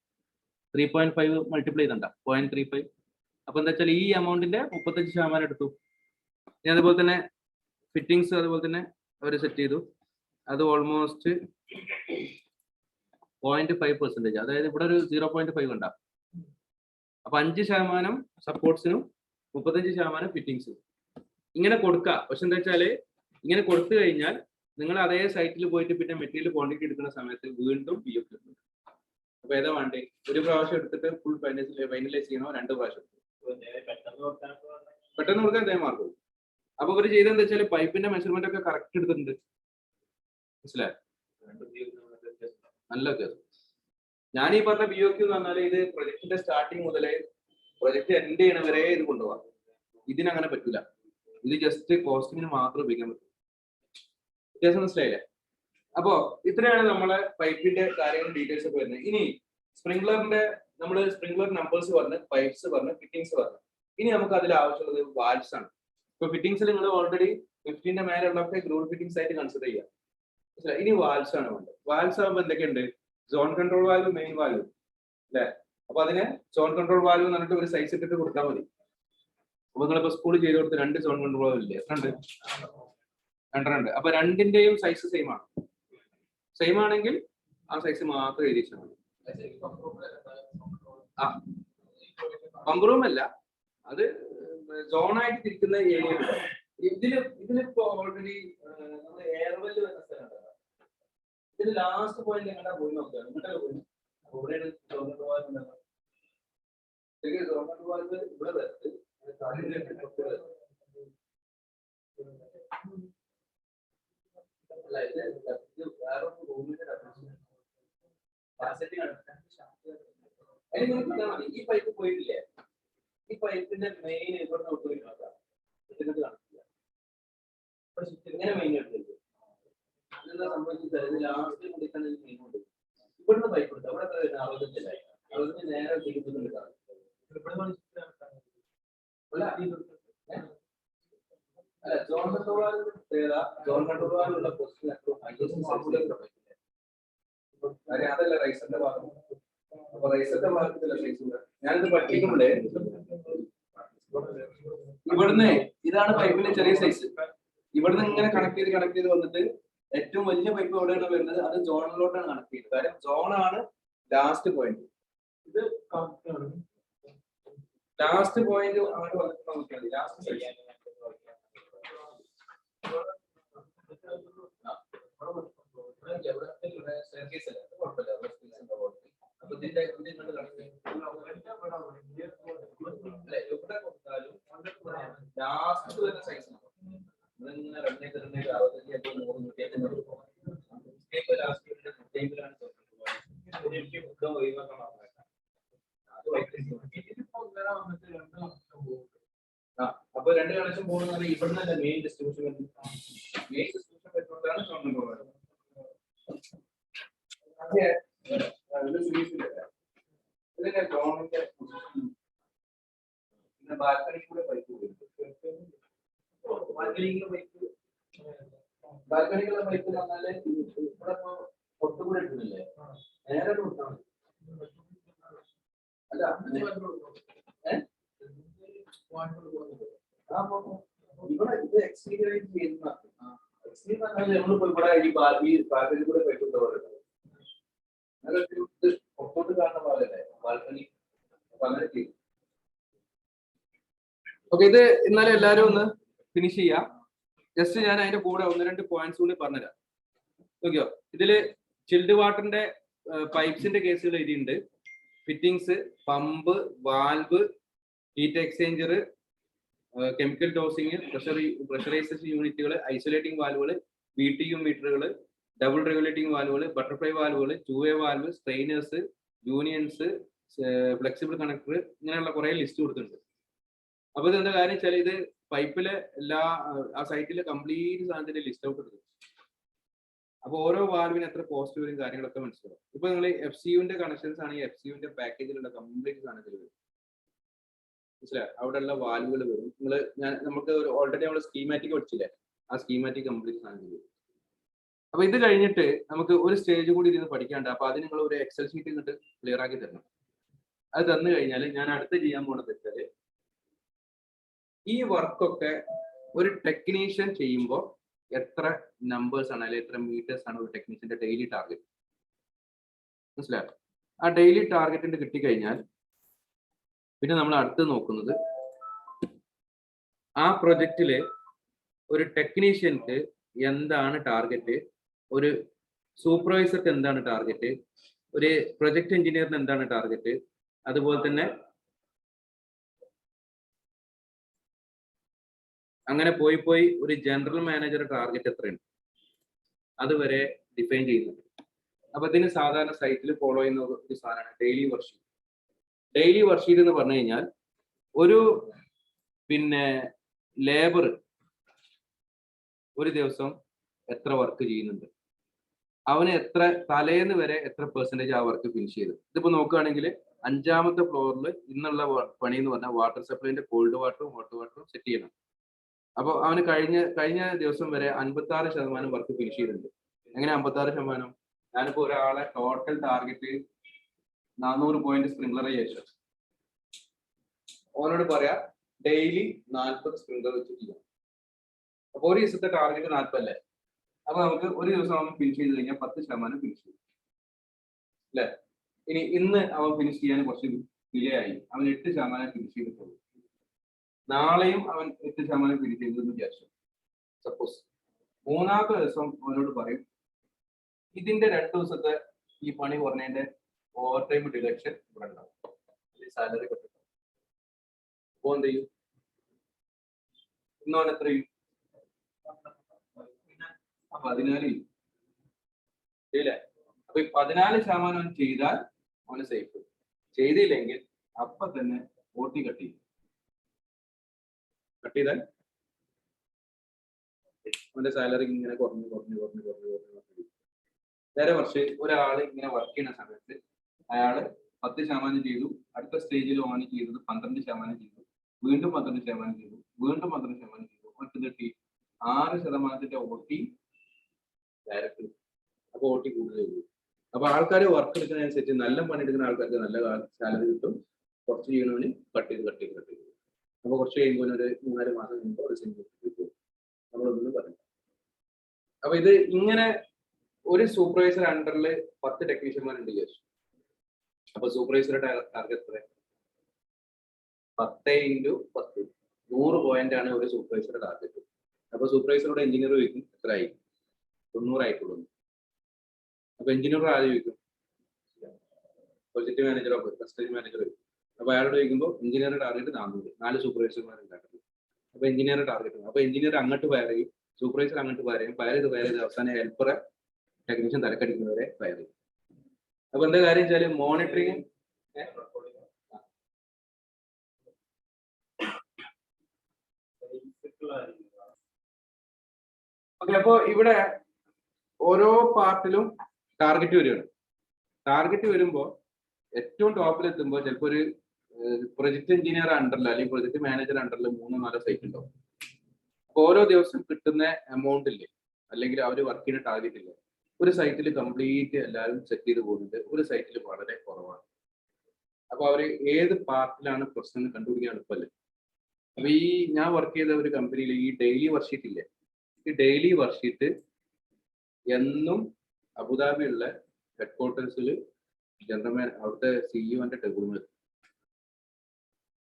3.5 മൾട്ടിപ്ലൈ ചെയ്തണ്ട 0.35. അപ്പൊ എന്താ വെച്ചാൽ ഈ എമൗണ്ടിന്റെ 35% എടുത്തു. ഇനി അതുപോലെ തന്നെ ഫിറ്റിംഗ്സ് അതുപോലെ തന്നെ അവർ സെറ്റ് ചെയ്തു. അത് ഓൾമോസ്റ്റ് 0.5%. അതായത് ഇവിടെ ഒരു 0.5 ഉണ്ടാവും. അപ്പൊ 5% സപ്പോർട്ട്സിനും 35% ഫിറ്റിംഗ്സിനും ഇങ്ങനെ കൊടുക്കുക. പക്ഷെ എന്താ വെച്ചാല് ഇങ്ങനെ കൊടുത്തു കഴിഞ്ഞാൽ നിങ്ങൾ അതേ സൈറ്റിൽ പോയിട്ട് പിന്നെ മെറ്റീരിയൽ ക്വാണ്ടിറ്റി എടുക്കുന്ന സമയത്ത് വീണ്ടും PF കിട്ടുന്നുണ്ട്. അപ്പൊ ഏതാ വേണ്ടേ? ഒരു പ്രാവശ്യം എടുത്തിട്ട് ഫുൾ ഫൈനലൈസ് ചെയ്യണോ 2 പ്രാവശ്യം പെട്ടെന്ന് കൊടുക്കാൻ അതേ മാർഗം. അപ്പൊ ഇവർ ചെയ്തെന്താ വെച്ചാൽ പൈപ്പിന്റെ മെഷർമെന്റ് ഒക്കെ കറക്റ്റ് എടുത്തിട്ടുണ്ട്, മനസ്സിലായോ? നല്ല കേസ്. ഞാൻ ഈ പറഞ്ഞ BOQ എന്ന് പറഞ്ഞാൽ ഇത് പ്രൊജക്ടിന്റെ സ്റ്റാർട്ടിങ് മുതലേ പ്രൊജക്ട് എൻഡ് ചെയ്യണവരെ ഇത് കൊണ്ടുപോകാം. ഇതിനങ്ങനെ പറ്റൂല. ഇത് ജസ്റ്റ് കോസ്റ്റിങ്ങിന് മാത്രം ഉപയോഗിക്കാൻ പറ്റും. വ്യത്യാസം മനസ്സിലായില്ലേ? അപ്പോ ഇത്രയാണ് നമ്മളെ പൈപ്പിന്റെ കാര്യങ്ങളും ഡീറ്റെയിൽസ് ഒക്കെ വരുന്നത്. ഇനി സ്പ്രിംഗ്ലറിന്റെ നമ്മൾ സ്പ്രിംഗ്ലർ നമ്പേഴ്സ് പറഞ്ഞ്, പൈപ്പ്സ് പറഞ്ഞ്, ഫിറ്റിംഗ്സ് പറഞ്ഞ്. ഇനി നമുക്ക് അതിൽ ആവശ്യമുള്ളത് വാൽവ്സ് ആണ്. ഇപ്പൊ ഫിറ്റിംഗ്സിൽ നിങ്ങൾ ഓൾറെഡി 15ന്റെ മേലുള്ളൊക്കെ ഗ്രൂഡ് ഫിറ്റിംഗ്സ് ആയിട്ട് കൺസിഡർ ചെയ്യാം. ഇനി വാൽവ്സ് ആണ് വേണ്ടത്. വാൽവ്സ് ആകുമ്പോൾ എന്തൊക്കെയുണ്ട്? Zone control valve, main valve അല്ലെ? അപ്പൊ അതിന് സോൺ കൺട്രോൾ വാൽവ് എന്ന് പറഞ്ഞിട്ട് ഒരു സൈസ് ഇട്ടിട്ട് കൊടുത്താൽ മതി. അപ്പൊ നിങ്ങളിപ്പോ സ്കൂളിൽ ചെയ്ത് കൊടുത്ത് 2 സോൺ കൺട്രോൾ ഇല്ലേ? എത്ര ഉണ്ട്? 2 അപ്പൊ 2ന്റെയും സൈസ് സെയിം ആണ്. സെയിം ആണെങ്കിൽ ആ സൈസ് മാത്രം എഴുതിച്ചാൽ മതി. ആ പമ്പ് റൂം അല്ല, അത് സോണായിട്ട് തിരിക്കുന്ന ഏരിയ. ഇതിലിപ്പോ ഓൾറെഡി നമ്മൾ എയർവെല് വരുന്ന സ്ഥലം. ഇതിന് ലാസ്റ്റ് പോയിന്റ് എങ്ങോട്ടാ പോയി നോക്കുക? എങ്ങോട്ടാ പോയി? ഇവിടെ ഇവിടെ വരത്ത് അല്ല, ഇത് വേറെ റൂമിന്റെ ഈ പൈപ്പ് പോയിട്ടില്ലേ? ഈ പൈപ്പിന്റെ മെയിൻ ഇവിടെ നോക്കി നോക്കാം. ഇതിനകത്ത് കാണില്ല. ഇങ്ങനെ മെയിൻ എടുത്തിട്ടുണ്ട്. അതെന്താ സംഭവിച്ചത്? ലാസ്റ്റ് കുടിക്കാൻ മെയിൻ ഉണ്ട്. ഇവിടുന്ന് പൈപ്പ് ഉണ്ട്. അവിടെ 65 65 നേരെ തിരിക്കുന്നുണ്ട്. അല്ല, ജോൺ കണ്ടുപോകാനുള്ള പൊസിഷൻ അതല്ല റൈസറിന്റെ ഭാഗം. അപ്പൊ റൈസറിന്റെ ഭാഗത്തില്ല സൈസ്. ഞാനിത് പഠിപ്പിക്കുമ്പോഴേ ഇവിടുന്ന് ഇതാണ് പൈപ്പിന്റെ ചെറിയ സൈസ്. ഇവിടുന്ന് ഇങ്ങനെ കണക്ട് ചെയ്ത് വന്നിട്ട് ഏറ്റവും വലിയ പൈപ്പ് എവിടെയാണ് വരുന്നത്? അത് സോണിലോട്ടാണ് കണക്ട് ചെയ്യുന്നത്. കാര്യം സോണാണ് ലാസ്റ്റ് പോയിന്റ്. ഇത് ലാസ്റ്റ് പോയിന്റ് അങ്ങോട്ട് വന്നിട്ട് നോക്കിയാൽ മതി. ലാസ്റ്റ് ലാസ്റ്റ് വരുന്ന സൈസ് അപ്പൊ 2 കണക്ഷൻ പോകുന്നത് ഇവിടുന്ന് മെയിൻ ഡിസ്ട്രിബ്യൂഷൻ പെട്രോളാണ് പിന്നെ ബാൽക്കണി കൂടെ പൈപ്പ് ബാൽക്കണിക്കുള്ള പൈപ്പ് എന്ന് പറഞ്ഞാല് ഇവിടെ പൊട്ടുകൂടെ ഇട്ടില്ലേ? നേരെ കൊടുത്താൽ മതി. അല്ല ഇവിടെ ഇത് എക്സ്പീരിയൻസ് ചെയ്യുന്ന നമ്മളിപ്പോ ഇവിടെ ഈ ബാൽക്കണി കൂടെ പൈപ്പ് പൊട്ടോട്ട് കാണുന്ന പോലല്ലേ ബാൽക്കണി. അപ്പൊ അങ്ങനെ ചെയ്യും. ഓക്കെ, ഇത് എന്നാലും എല്ലാരും ഒന്ന് ഫിനിഷ് ചെയ്യാം. ജസ്റ്റ് ഞാൻ അതിന്റെ കൂടെ 1-2 പോയിന്റ്സ് കൂടി പറഞ്ഞുതരാം. നോക്കിയോ, ഇതില് ചിൽഡ് വാട്ടറിന്റെ പൈപ്സിന്റെ കേസുകൾ എഴുതിയിട്ടുണ്ട്. Fittings, pump, valve, heat exchanger, chemical dosing, pressurisation യൂണിറ്റുകൾ, ഐസൊലേറ്റിംഗ് വാൽവുകൾ, BTU മീറ്ററുകൾ, ഡബിൾ റെഗുലേറ്റിംഗ് വാൽവുകൾ, ബട്ടർഫ്ലൈ വാൽവുകൾ, 2-way valve, strainers, unions, flexible connector, ഇങ്ങനെയുള്ള കുറെ ലിസ്റ്റ് കൊടുത്തിട്ടുണ്ട്. അപ്പൊ ഇതെന്താ കാര്യം വെച്ചാൽ ഇത് പൈപ്പിലെ എല്ലാ ആ സൈറ്റിലെ കംപ്ലീറ്റ് സാധനത്തിന്റെ ലിസ്റ്റ് ഔട്ട് എടുക്കും. അപ്പൊ ഓരോ വാൽവിന് എത്ര കോസ്റ്റ് വരും കാര്യങ്ങളൊക്കെ മനസ്സിലാവും. ഇപ്പൊ നിങ്ങൾ FCUന്റെ കണക്ഷൻസ് ആണെങ്കിൽ FCUന്റെ പാക്കേജിലുള്ള കംപ്ലീറ്റ് സാധനത്തിൽ വരും. മനസ്സിലായി? അവിടെയുള്ള വാൽവുകൾ വരും. നമുക്ക് ഓൾറെഡി നമ്മൾ സ്കീമാറ്റിക് പഠിച്ചില്ലേ? ആ സ്കീമാറ്റിക് കംപ്ലീറ്റ് സാധനത്തിൽ വരും. അപ്പൊ ഇത് കഴിഞ്ഞിട്ട് നമുക്ക് ഒരു സ്റ്റേജ് കൂടി ഇരുന്ന് പഠിക്കാണ്ട്. അപ്പൊ അത് നിങ്ങൾ ഒരു എക്സൽ ഷീറ്റ് ഇങ്ങോട്ട് ക്ലിയർ ആക്കി തരണം. അത് തന്നു കഴിഞ്ഞാൽ ഞാൻ അടുത്ത് ചെയ്യാൻ പോണത് വെച്ചാല് ഈ വർക്കൊക്കെ ഒരു ടെക്നീഷ്യൻ ചെയ്യുമ്പോൾ എത്ര നമ്പേഴ്സ് ആണ് അല്ലെങ്കിൽ എത്ര മീറ്റേഴ്സ് ആണ് ഒരു ടെക്നീഷ്യന്റെ ഡെയിലി ടാർഗറ്റ്. മനസ്സിലായോ? ആ ഡെയിലി ടാർഗറ്റിന്റെ കിട്ടിക്കഴിഞ്ഞാൽ പിന്നെ നമ്മൾ അടുത്ത് നോക്കുന്നത് ആ പ്രൊജക്റ്റില് ഒരു ടെക്നീഷ്യൻക്ക് എന്താണ് ടാർഗറ്റ്, ഒരു സൂപ്പർവൈസർക്ക് എന്താണ് ടാർഗറ്റ്, ഒരു പ്രൊജക്ട് എഞ്ചിനീയറിന് എന്താണ് ടാർഗറ്റ്, അതുപോലെ തന്നെ അങ്ങനെ പോയി ഒരു ജനറൽ മാനേജർ ടാർഗറ്റ് എത്രയുണ്ട് അതുവരെ ഡിഫൈൻ ചെയ്യുന്നുണ്ട്. അപ്പൊ ഇതിന് സാധാരണ സൈറ്റിൽ ഫോളോ ചെയ്യുന്ന ഒരു സാധനമാണ് ഡെയിലി വർക്ക്ഷീറ്റ്. ഡെയിലി വർക്ക്ഷീറ്റ് എന്ന് പറഞ്ഞു കഴിഞ്ഞാൽ ഒരു ലേബർ ഒരു ദിവസം എത്ര വർക്ക് ചെയ്യുന്നുണ്ട്, അവന് എത്ര തലേന്ന് വരെ എത്ര പെർസെൻറ്റേജ് ആ വർക്ക് ഫിനിഷ് ചെയ്തു. ഇതിപ്പോ നോക്കുകയാണെങ്കിൽ 5ാമത്തെ ഫ്ലോറിൽ ഇന്നുള്ള പണി എന്ന് പറഞ്ഞാൽ വാട്ടർ സപ്ലൈന്റെ കോൾഡ് വാട്ടറും ഹോട്ട് വാട്ടറും സെറ്റ് ചെയ്യണം. അപ്പോൾ അവന് കഴിഞ്ഞ ദിവസം വരെ 56% വർക്ക് ഫിനിഷ് ചെയ്തിട്ടുണ്ട്. എങ്ങനെ 56%? ഞാനിപ്പോ ഒരാളെ ടോട്ടൽ ടാർഗറ്റ് 400 പോയിന്റ് സ്പ്രിംഗ്ലർ ശേഷം ഓനോട് പറയാ ഡെയിലി 40 സ്പ്രിംഗ്ലർ വെച്ച് ചെയ്യാം. അപ്പൊ ഒരു ദിവസത്തെ ടാർഗറ്റ് 40 അല്ലേ? അപ്പൊ നമുക്ക് ഒരു ദിവസം അവൻ ഫിനിഷ് ചെയ്ത് കഴിഞ്ഞാൽ 10% ഫിനിഷ് ചെയ്യും അല്ലെ? ഇനി ഇന്ന് അവൻ ഫിനിഷ് ചെയ്യാൻ കുറച്ച് ഡിലേ ആയി, അവൻ 8% ഫിനിഷ് ചെയ്തിട്ടുള്ളൂ. നാളെയും അവൻ 8% ഫിനിഷ് ചെയ്തെന്ന് വിചാരിച്ചു. സപ്പോസ് മൂന്നാമത്തെ ദിവസം അവനോട് പറയും ഇതിന്റെ 2 ദിവസത്തെ ഈ പണി കുറഞ്ഞതിന്റെ ഓവർ ടൈം ഡിഡക്ഷൻ ഇവിടെ ഉണ്ടാവും, സാലറി കിട്ടും. അപ്പോ എന്ത് ചെയ്യും? ഇന്നവൻ എത്ര ചെയ്യും? 14 ചെയ്യും ശരിയല്ലേ? അപ്പൊ ഈ 14% ചെയ്താൽ അവന് സേഫ്. ചെയ്തില്ലെങ്കിൽ അപ്പൊ തന്നെ OT കട്ട് ചെയ്യും. കട്ട് ചെയ്താൽ അവന്റെ സാലറി ഇങ്ങനെ കുറഞ്ഞു. നേരെ മറിച്ച് ഒരാൾ ഇങ്ങനെ വർക്ക് ചെയ്യുന്ന സമയത്ത് അയാള് 10% ചെയ്തു, അടുത്ത സ്റ്റേജിൽ ഓൺ ചെയ്തത് 12% ചെയ്തു, വീണ്ടും 12% ചെയ്തു, വീണ്ടും 12% ചെയ്തു, മറ്റു കിട്ടി 6% OT ഡയറക്റ്റ്. അപ്പൊ OT കൂടുതൽ ചെയ്തു. അപ്പൊ ആൾക്കാർ വർക്ക് എടുക്കുന്നതനുസരിച്ച് നല്ല പണി എടുക്കുന്ന ആൾക്കാർക്ക് നല്ല സാലറി കിട്ടും, കുറച്ച് ചെയ്യണവന് കട്ട് ചെയ്ത്. അപ്പൊ കുറച്ച് കഴിയുമ്പോൾ ഒരു 3-4 മാസം കഴിയുമ്പോൾ ഒരു സിംഗിൾ കിട്ടും. നമ്മളൊന്നും പറഞ്ഞു. അപ്പൊ ഇത് ഇങ്ങനെ ഒരു സൂപ്പർവൈസർ അണ്ടറിൽ 10 ടെക്നീഷ്യന്മാരുണ്ട് വിചാരിച്ചു. അപ്പൊ സൂപ്പർവൈസറുടെ ടാർഗറ്റ് എത്ര? 10 × 10 100 പോയിന്റ് ആണ് ഒരു സൂപ്പർവൈസറുടെ ടാർഗറ്റ്. അപ്പൊ സൂപ്പർവൈസറുടെ എഞ്ചിനീയർ ചോദിക്കും എത്രയായി? 90 ആയിട്ടുള്ളൂ. അപ്പൊ എഞ്ചിനീയർ ആദ്യം ചോദിക്കും പ്രൊജക്ട് മാനേജറോ കസ്റ്റഡി മാനേജറോ. അപ്പൊ അയാളോട് ചോദിക്കുമ്പോൾ എഞ്ചിനീയറുടെ ടാർഗറ്റ് 400, 4 സൂപ്പർവൈസർമാരുണ്ടാക്കുന്നത്. അപ്പൊ എഞ്ചിനീയറുടെ ടാർഗറ്റ്, അപ്പൊ എഞ്ചിനീയർ അങ്ങോട്ട് ഫയർ ചെയ്യും, സൂപ്പർവൈസർ അങ്ങോട്ട് ഫയർ ചെയ്ത് അവസാനം ഹെൽപ്പറെ ടെക്നീഷ്യൻ തലക്കടിക്കുന്നവരെ ഫയർ ചെയ്യും. അപ്പൊ എന്താ കാര്യം വെച്ചാല് മോണിറ്ററിങ് ഓക്കെ. അപ്പൊ ഇവിടെ ഓരോ പാർട്ടിലും ടാർഗറ്റ് വരികയാണ്. ടാർഗറ്റ് വരുമ്പോൾ ഏറ്റവും ടോപ്പിൽ എത്തുമ്പോൾ ചിലപ്പോൾ ഒരു പ്രൊജക്ട് എഞ്ചിനീയർ അണ്ടറിൽ അല്ലെങ്കിൽ പ്രൊജക്ട് മാനേജർ അണ്ടറിൽ 3-4 സൈറ്റ് ഉണ്ടാവും. അപ്പൊ ഓരോ ദിവസം കിട്ടുന്ന എമൗണ്ട് ഇല്ലേ, അല്ലെങ്കിൽ അവർ വർക്ക് ചെയ്യുന്ന ടാർഗറ്റ് ഇല്ലേ, ഒരു സൈറ്റിൽ കംപ്ലീറ്റ് എല്ലാവരും സെറ്റ് ചെയ്ത് പോകുന്നുണ്ട്, ഒരു സൈറ്റിൽ വളരെ കുറവാണ്. അപ്പൊ അവര് ഏത് പാർട്ടിലാണ് പ്രശ്നം കണ്ടുപിടിക്കാൻ എളുപ്പമല്ലേ? അപ്പൊ ഈ ഞാൻ വർക്ക് ചെയ്ത ഒരു കമ്പനിയിൽ ഈ ഡെയിലി വർക്ക്ഷീറ്റ് ഇല്ലേ, ഈ ഡെയിലി വർക്ക്ഷീറ്റ് എന്നും അബുദാബിയുള്ള ഹെഡ്ക്വാർട്ടേഴ്സിൽ ജനറൽ അവിടുത്തെ സിഇഒന്റെ ടേബിളിൽ.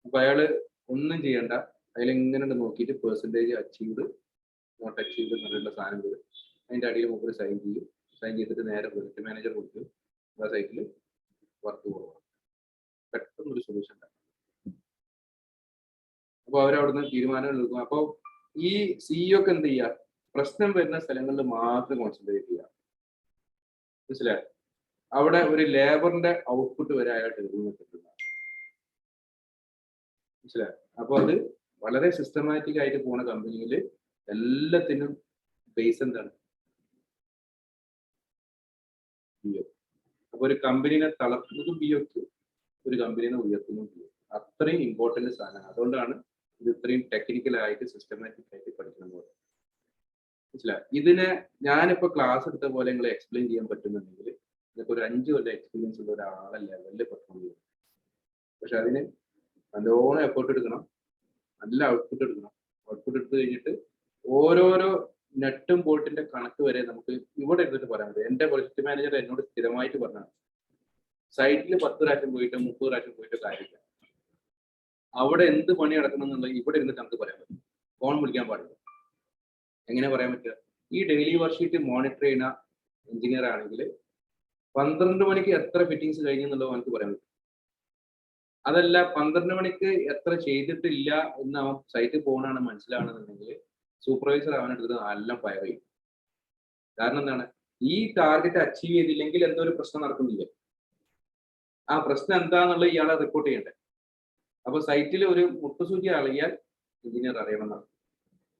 അപ്പൊ അയാള് ഒന്നും ചെയ്യണ്ട, അതിലിങ്ങനെ നോക്കിയിട്ട് പെർസെൻറ്റേജ് അച്ചീവ്ഡ് നോട്ട് അച്ചീവ്ഡ് എന്നുള്ള സാധനം വരും. അതിന്റെ അടിയിൽ മുമ്പ് സൈൻ ചെയ്യും. സൈൻ ചെയ്തിട്ട് നേരെ പ്രൊജക്ട് മാനേജർ കൊടുക്കും. ആ സൈറ്റിൽ വർക്ക് കുറവാണ്, പെട്ടെന്നൊരു സൊല്യൂഷൻ ഉണ്ടാകും. അപ്പൊ അവരവിടുന്ന് തീരുമാനങ്ങൾ എടുക്കും. അപ്പൊ ഈ സിഇഒക്ക് എന്ത് ചെയ്യുക? പ്രശ്നം വരുന്ന സ്ഥലങ്ങളിൽ മാത്രം കോൺസെൻട്രേറ്റ് ചെയ്യുക. മനസ്സിലായോ? അവിടെ ഒരു ലേബറിന്റെ ഔട്ട്പുട്ട് വരെ അയാൾ എടുക്കുന്നുണ്ട്. മനസ്സിലായോ? അപ്പൊ അത് വളരെ സിസ്റ്റമാറ്റിക് ആയിട്ട് പോണ കമ്പനിയിൽ എല്ലാത്തിനും ബേസ് എന്താണ്? പിഒ. അപ്പൊ ഒരു കമ്പനിനെ തളർത്തുന്നതും പിഒക്ക്, ഒരു കമ്പനിനെ ഉയർത്തുന്നതും പിഒ. അത്രയും ഇമ്പോർട്ടന്റ് സാധനമാണ്. അതുകൊണ്ടാണ് ഇത് ഇത്രയും ടെക്നിക്കൽ ആയിട്ട് സിസ്റ്റമാറ്റിക് ആയിട്ട് പഠിക്കുന്നത്. മനസ്സിലായി? ഇതിനെ ഞാനിപ്പോ ക്ലാസ് എടുത്ത പോലെ നിങ്ങളെ എക്സ്പ്ലെയിൻ ചെയ്യാൻ പറ്റുന്നുണ്ടെങ്കിൽ നിങ്ങൾക്ക് ഒരു 5 കൊല്ലം എക്സ്പീരിയൻസ് ഉള്ള ഒരാളെ ലെവലിൽ പെർഫോം ചെയ്യും. പക്ഷെ അതിന് നല്ലോണം എഫേർട്ട് എടുക്കണം, നല്ല ഔട്ട്പുട്ട് എടുക്കണം. ഔട്ട്പുട്ട് എടുത്തു കഴിഞ്ഞിട്ട് ഓരോരോ നെട്ടും ബോൾട്ടിന്റെ കണക്ക് വരെ നമുക്ക് ഇവിടെ ഇരുന്നിട്ട് പറയാൻ പറ്റും. എന്റെ പ്രൊജക്ട് മാനേജർ എന്നോട് സ്ഥിരമായിട്ട് പറഞ്ഞാണ്, സൈറ്റിൽ 10 പ്രാവശ്യം പോയിട്ട് 30 പ്രാവശ്യം പോയിട്ട് കാര്യമില്ല. അവിടെ എന്ത് പണി നടക്കണം എന്നുള്ളത് ഇവിടെ ഇരുന്നിട്ട് നമുക്ക് പറയാൻ പറ്റും. ഫോൺ വിളിക്കാൻ പാടില്ല. എങ്ങനെ പറയാൻ പറ്റുക? ഈ ഡെയിലി വർക്ക്ഷീറ്റ് മോണിറ്റർ ചെയ്യുന്ന എഞ്ചിനീയർ ആണെങ്കിൽ 12 മണിക്ക് എത്ര ഫിറ്റിങ്സ് കഴിഞ്ഞു എന്നുള്ളത് നമുക്ക് പറയാൻ പറ്റും. അതല്ല 12 മണിക്ക് എത്ര ചെയ്തിട്ടില്ല എന്ന് അവൻ സൈറ്റിൽ പോകണാണ് മനസ്സിലാവണമെന്നുണ്ടെങ്കിൽ സൂപ്പർവൈസർ അവനെടുത്ത് നല്ല ഫയർ ചെയ്യും. കാരണം എന്താണ്? ഈ ടാർഗറ്റ് അച്ചീവ് ചെയ്തില്ലെങ്കിൽ എന്തോ ഒരു പ്രശ്നം നടക്കുന്നില്ല. ആ പ്രശ്നം എന്താണെന്നുള്ളത് ഇയാളെ റിപ്പോർട്ട് ചെയ്യണ്ടേ? അപ്പൊ സൈറ്റിൽ ഒരു മുട്ടുസൂചി അറിയാൻ എഞ്ചിനീയർ അറിയണമെന്നാണ്.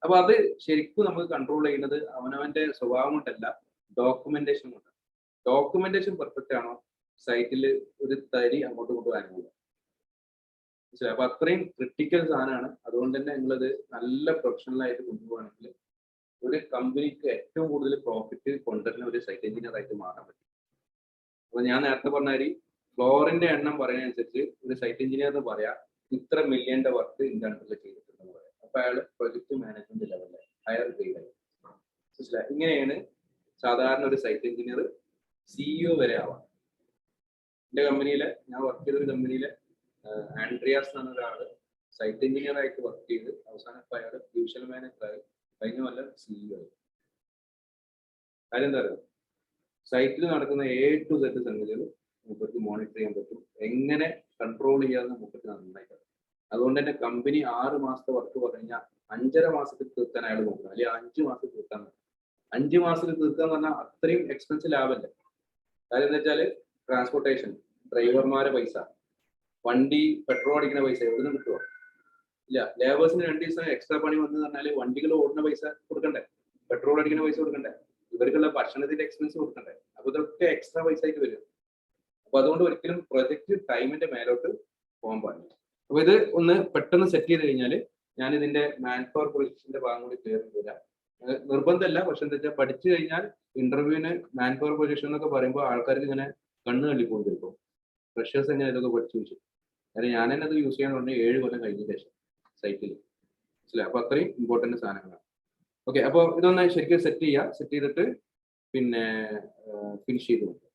അപ്പൊ അത് ശരിക്കും നമുക്ക് കൺട്രോൾ ചെയ്യുന്നത് അവനവന്റെ സ്വഭാവം കൊണ്ടല്ല, ഡോക്യുമെന്റേഷൻ കൊണ്ട്. ഡോക്യുമെന്റേഷൻ പെർഫെക്റ്റ് ആണോ, സൈറ്റിൽ ഒരു തരി അങ്ങോട്ടും ഇങ്ങോട്ടും അനുഭവം. അപ്പൊ അത്രയും ക്രിട്ടിക്കൽ സാധനമാണ്. അതുകൊണ്ട് തന്നെ നിങ്ങളത് നല്ല പ്രൊഫഷണൽ ആയിട്ട് കൊണ്ടുപോകണമെങ്കിൽ ഒരു കമ്പനിക്ക് ഏറ്റവും കൂടുതൽ പ്രോഫിറ്റ് കൊണ്ടുവരുന്ന ഒരു സൈറ്റ് എഞ്ചിനീയർ ആയിട്ട് മാറാൻ പറ്റും. അപ്പൊ ഞാൻ നേരത്തെ പറഞ്ഞ ഫ്ലോറിന്റെ എണ്ണം പറയുന്നതനുസരിച്ച് ഒരു സൈറ്റ് എഞ്ചിനീയർ എന്ന് പറയാം ഇത്ര മില്യന്റെ വർക്ക് ഇന്റേണൽ ചെയ്തിട്ടുണ്ടെന്ന് പറയാം. അപ്പൊ അയാൾ പ്രൊജക്ട് മാനേജ്മെന്റ് ലെവലിൽ ഹയർ ഗ്രേഡ് മനസ്സിലായി. ഇങ്ങനെയാണ് സാധാരണ ഒരു സൈറ്റ് എഞ്ചിനീയർ സിഇഒ വരെ ആവാം. എന്റെ കമ്പനിയിലെ ഞാൻ വർക്ക് ചെയ്തൊരു കമ്പനിയിലെ ആൻഡ്രിയാസ് എന്ന് പറഞ്ഞ ഒരാള് സൈറ്റ് എഞ്ചിനീയർ ആയിട്ട് വർക്ക് ചെയ്ത് അവസാനം അയാൾ ഡിവിഷൻ മാനേജറായി, കഴിഞ്ഞ കൊല്ലം സിഇഒ ആയി. കാര്യം എന്താ പറയുക, സൈറ്റിൽ നടക്കുന്ന A to Z സംഗതികൾ മുമ്പർക്ക് മോണിറ്റർ ചെയ്യാൻ പറ്റും, എങ്ങനെ കൺട്രോൾ ചെയ്യാമെന്ന് മുമ്പർക്ക് നന്നായിട്ട്. അതുകൊണ്ട് തന്നെ കമ്പനി 6 മാസത്തെ വർക്ക് പറഞ്ഞാൽ 5.5 മാസത്തിൽ തീർക്കാൻ അയാൾ നോക്കണം, അല്ലെങ്കിൽ 5 മാസത്തിൽ തീർക്കാൻ നോക്കണം. 5 മാസത്തിൽ തീർക്കാൻ പറഞ്ഞാൽ അത്രയും എക്സ്പെൻസ് ലാഭമല്ലേ. കാര്യം എന്താ വെച്ചാൽ ട്രാൻസ്പോർട്ടേഷൻ, ഡ്രൈവർമാരെ പൈസ, വണ്ടി പെട്രോൾ അടിക്കുന്ന പൈസ എവിടെ നിന്ന് കിട്ടുമോ? ഇല്ല. ലേബേഴ്സിന് 2 ദിവസം എക്സ്ട്രാ പണി വന്നു പറഞ്ഞാൽ വണ്ടികൾ ഓടുന്ന പൈസ കൊടുക്കണ്ടേ, പെട്രോൾ അടിക്കുന്ന പൈസ കൊടുക്കണ്ടേ, ഇവർക്കുള്ള ഭക്ഷണത്തിന്റെ എക്സ്പെൻസ് കൊടുക്കണ്ടേ. അപ്പൊ ഇതൊക്കെ എക്സ്ട്രാ പൈസ ആയിട്ട് വരും. അപ്പൊ അതുകൊണ്ട് ഒരിക്കലും പ്രൊജക്ട് ടൈമിന്റെ മേലോട്ട് പോകാൻ പാടില്ല. അപ്പൊ ഇത് ഒന്ന് പെട്ടെന്ന് സെറ്റ് ചെയ്ത് കഴിഞ്ഞാൽ ഞാൻ ഇതിന്റെ മാൻ പവർ പൊസിഷന്റെ ഭാഗം കൂടി ക്ലിയർ ചെയ്തില്ല. നിർബന്ധമല്ല, പക്ഷെ എന്താ വെച്ചാൽ പഠിച്ചു കഴിഞ്ഞാൽ ഇന്റർവ്യൂവിന് മാൻ പവർ പൊസിഷൻ എന്നൊക്കെ പറയുമ്പോൾ ആൾക്കാർക്ക് ഇങ്ങനെ കണ്ണ് തള്ളിപ്പോകും ചിലപ്പോൾ. ഫ്രഷേഴ്സ് എങ്ങനെ ഇതൊക്കെ പഠിച്ചു വെച്ചു. കാരണം ഞാൻ തന്നെ അത് യൂസ് ചെയ്യാൻ പറഞ്ഞാൽ 7 കൊല്ലം കഴിഞ്ഞ ശേഷം സൈറ്റിൽ മനസ്സിലായി. അപ്പൊ അത്രയും ഇമ്പോർട്ടന്റ് സാധനങ്ങളാണ്. ഓക്കെ, അപ്പോൾ ഇതൊന്ന് ശരിക്കും സെറ്റ് ചെയ്യുക. സെറ്റ് ചെയ്തിട്ട് പിന്നെ ഫിനിഷ് ചെയ്ത് നോക്കുക.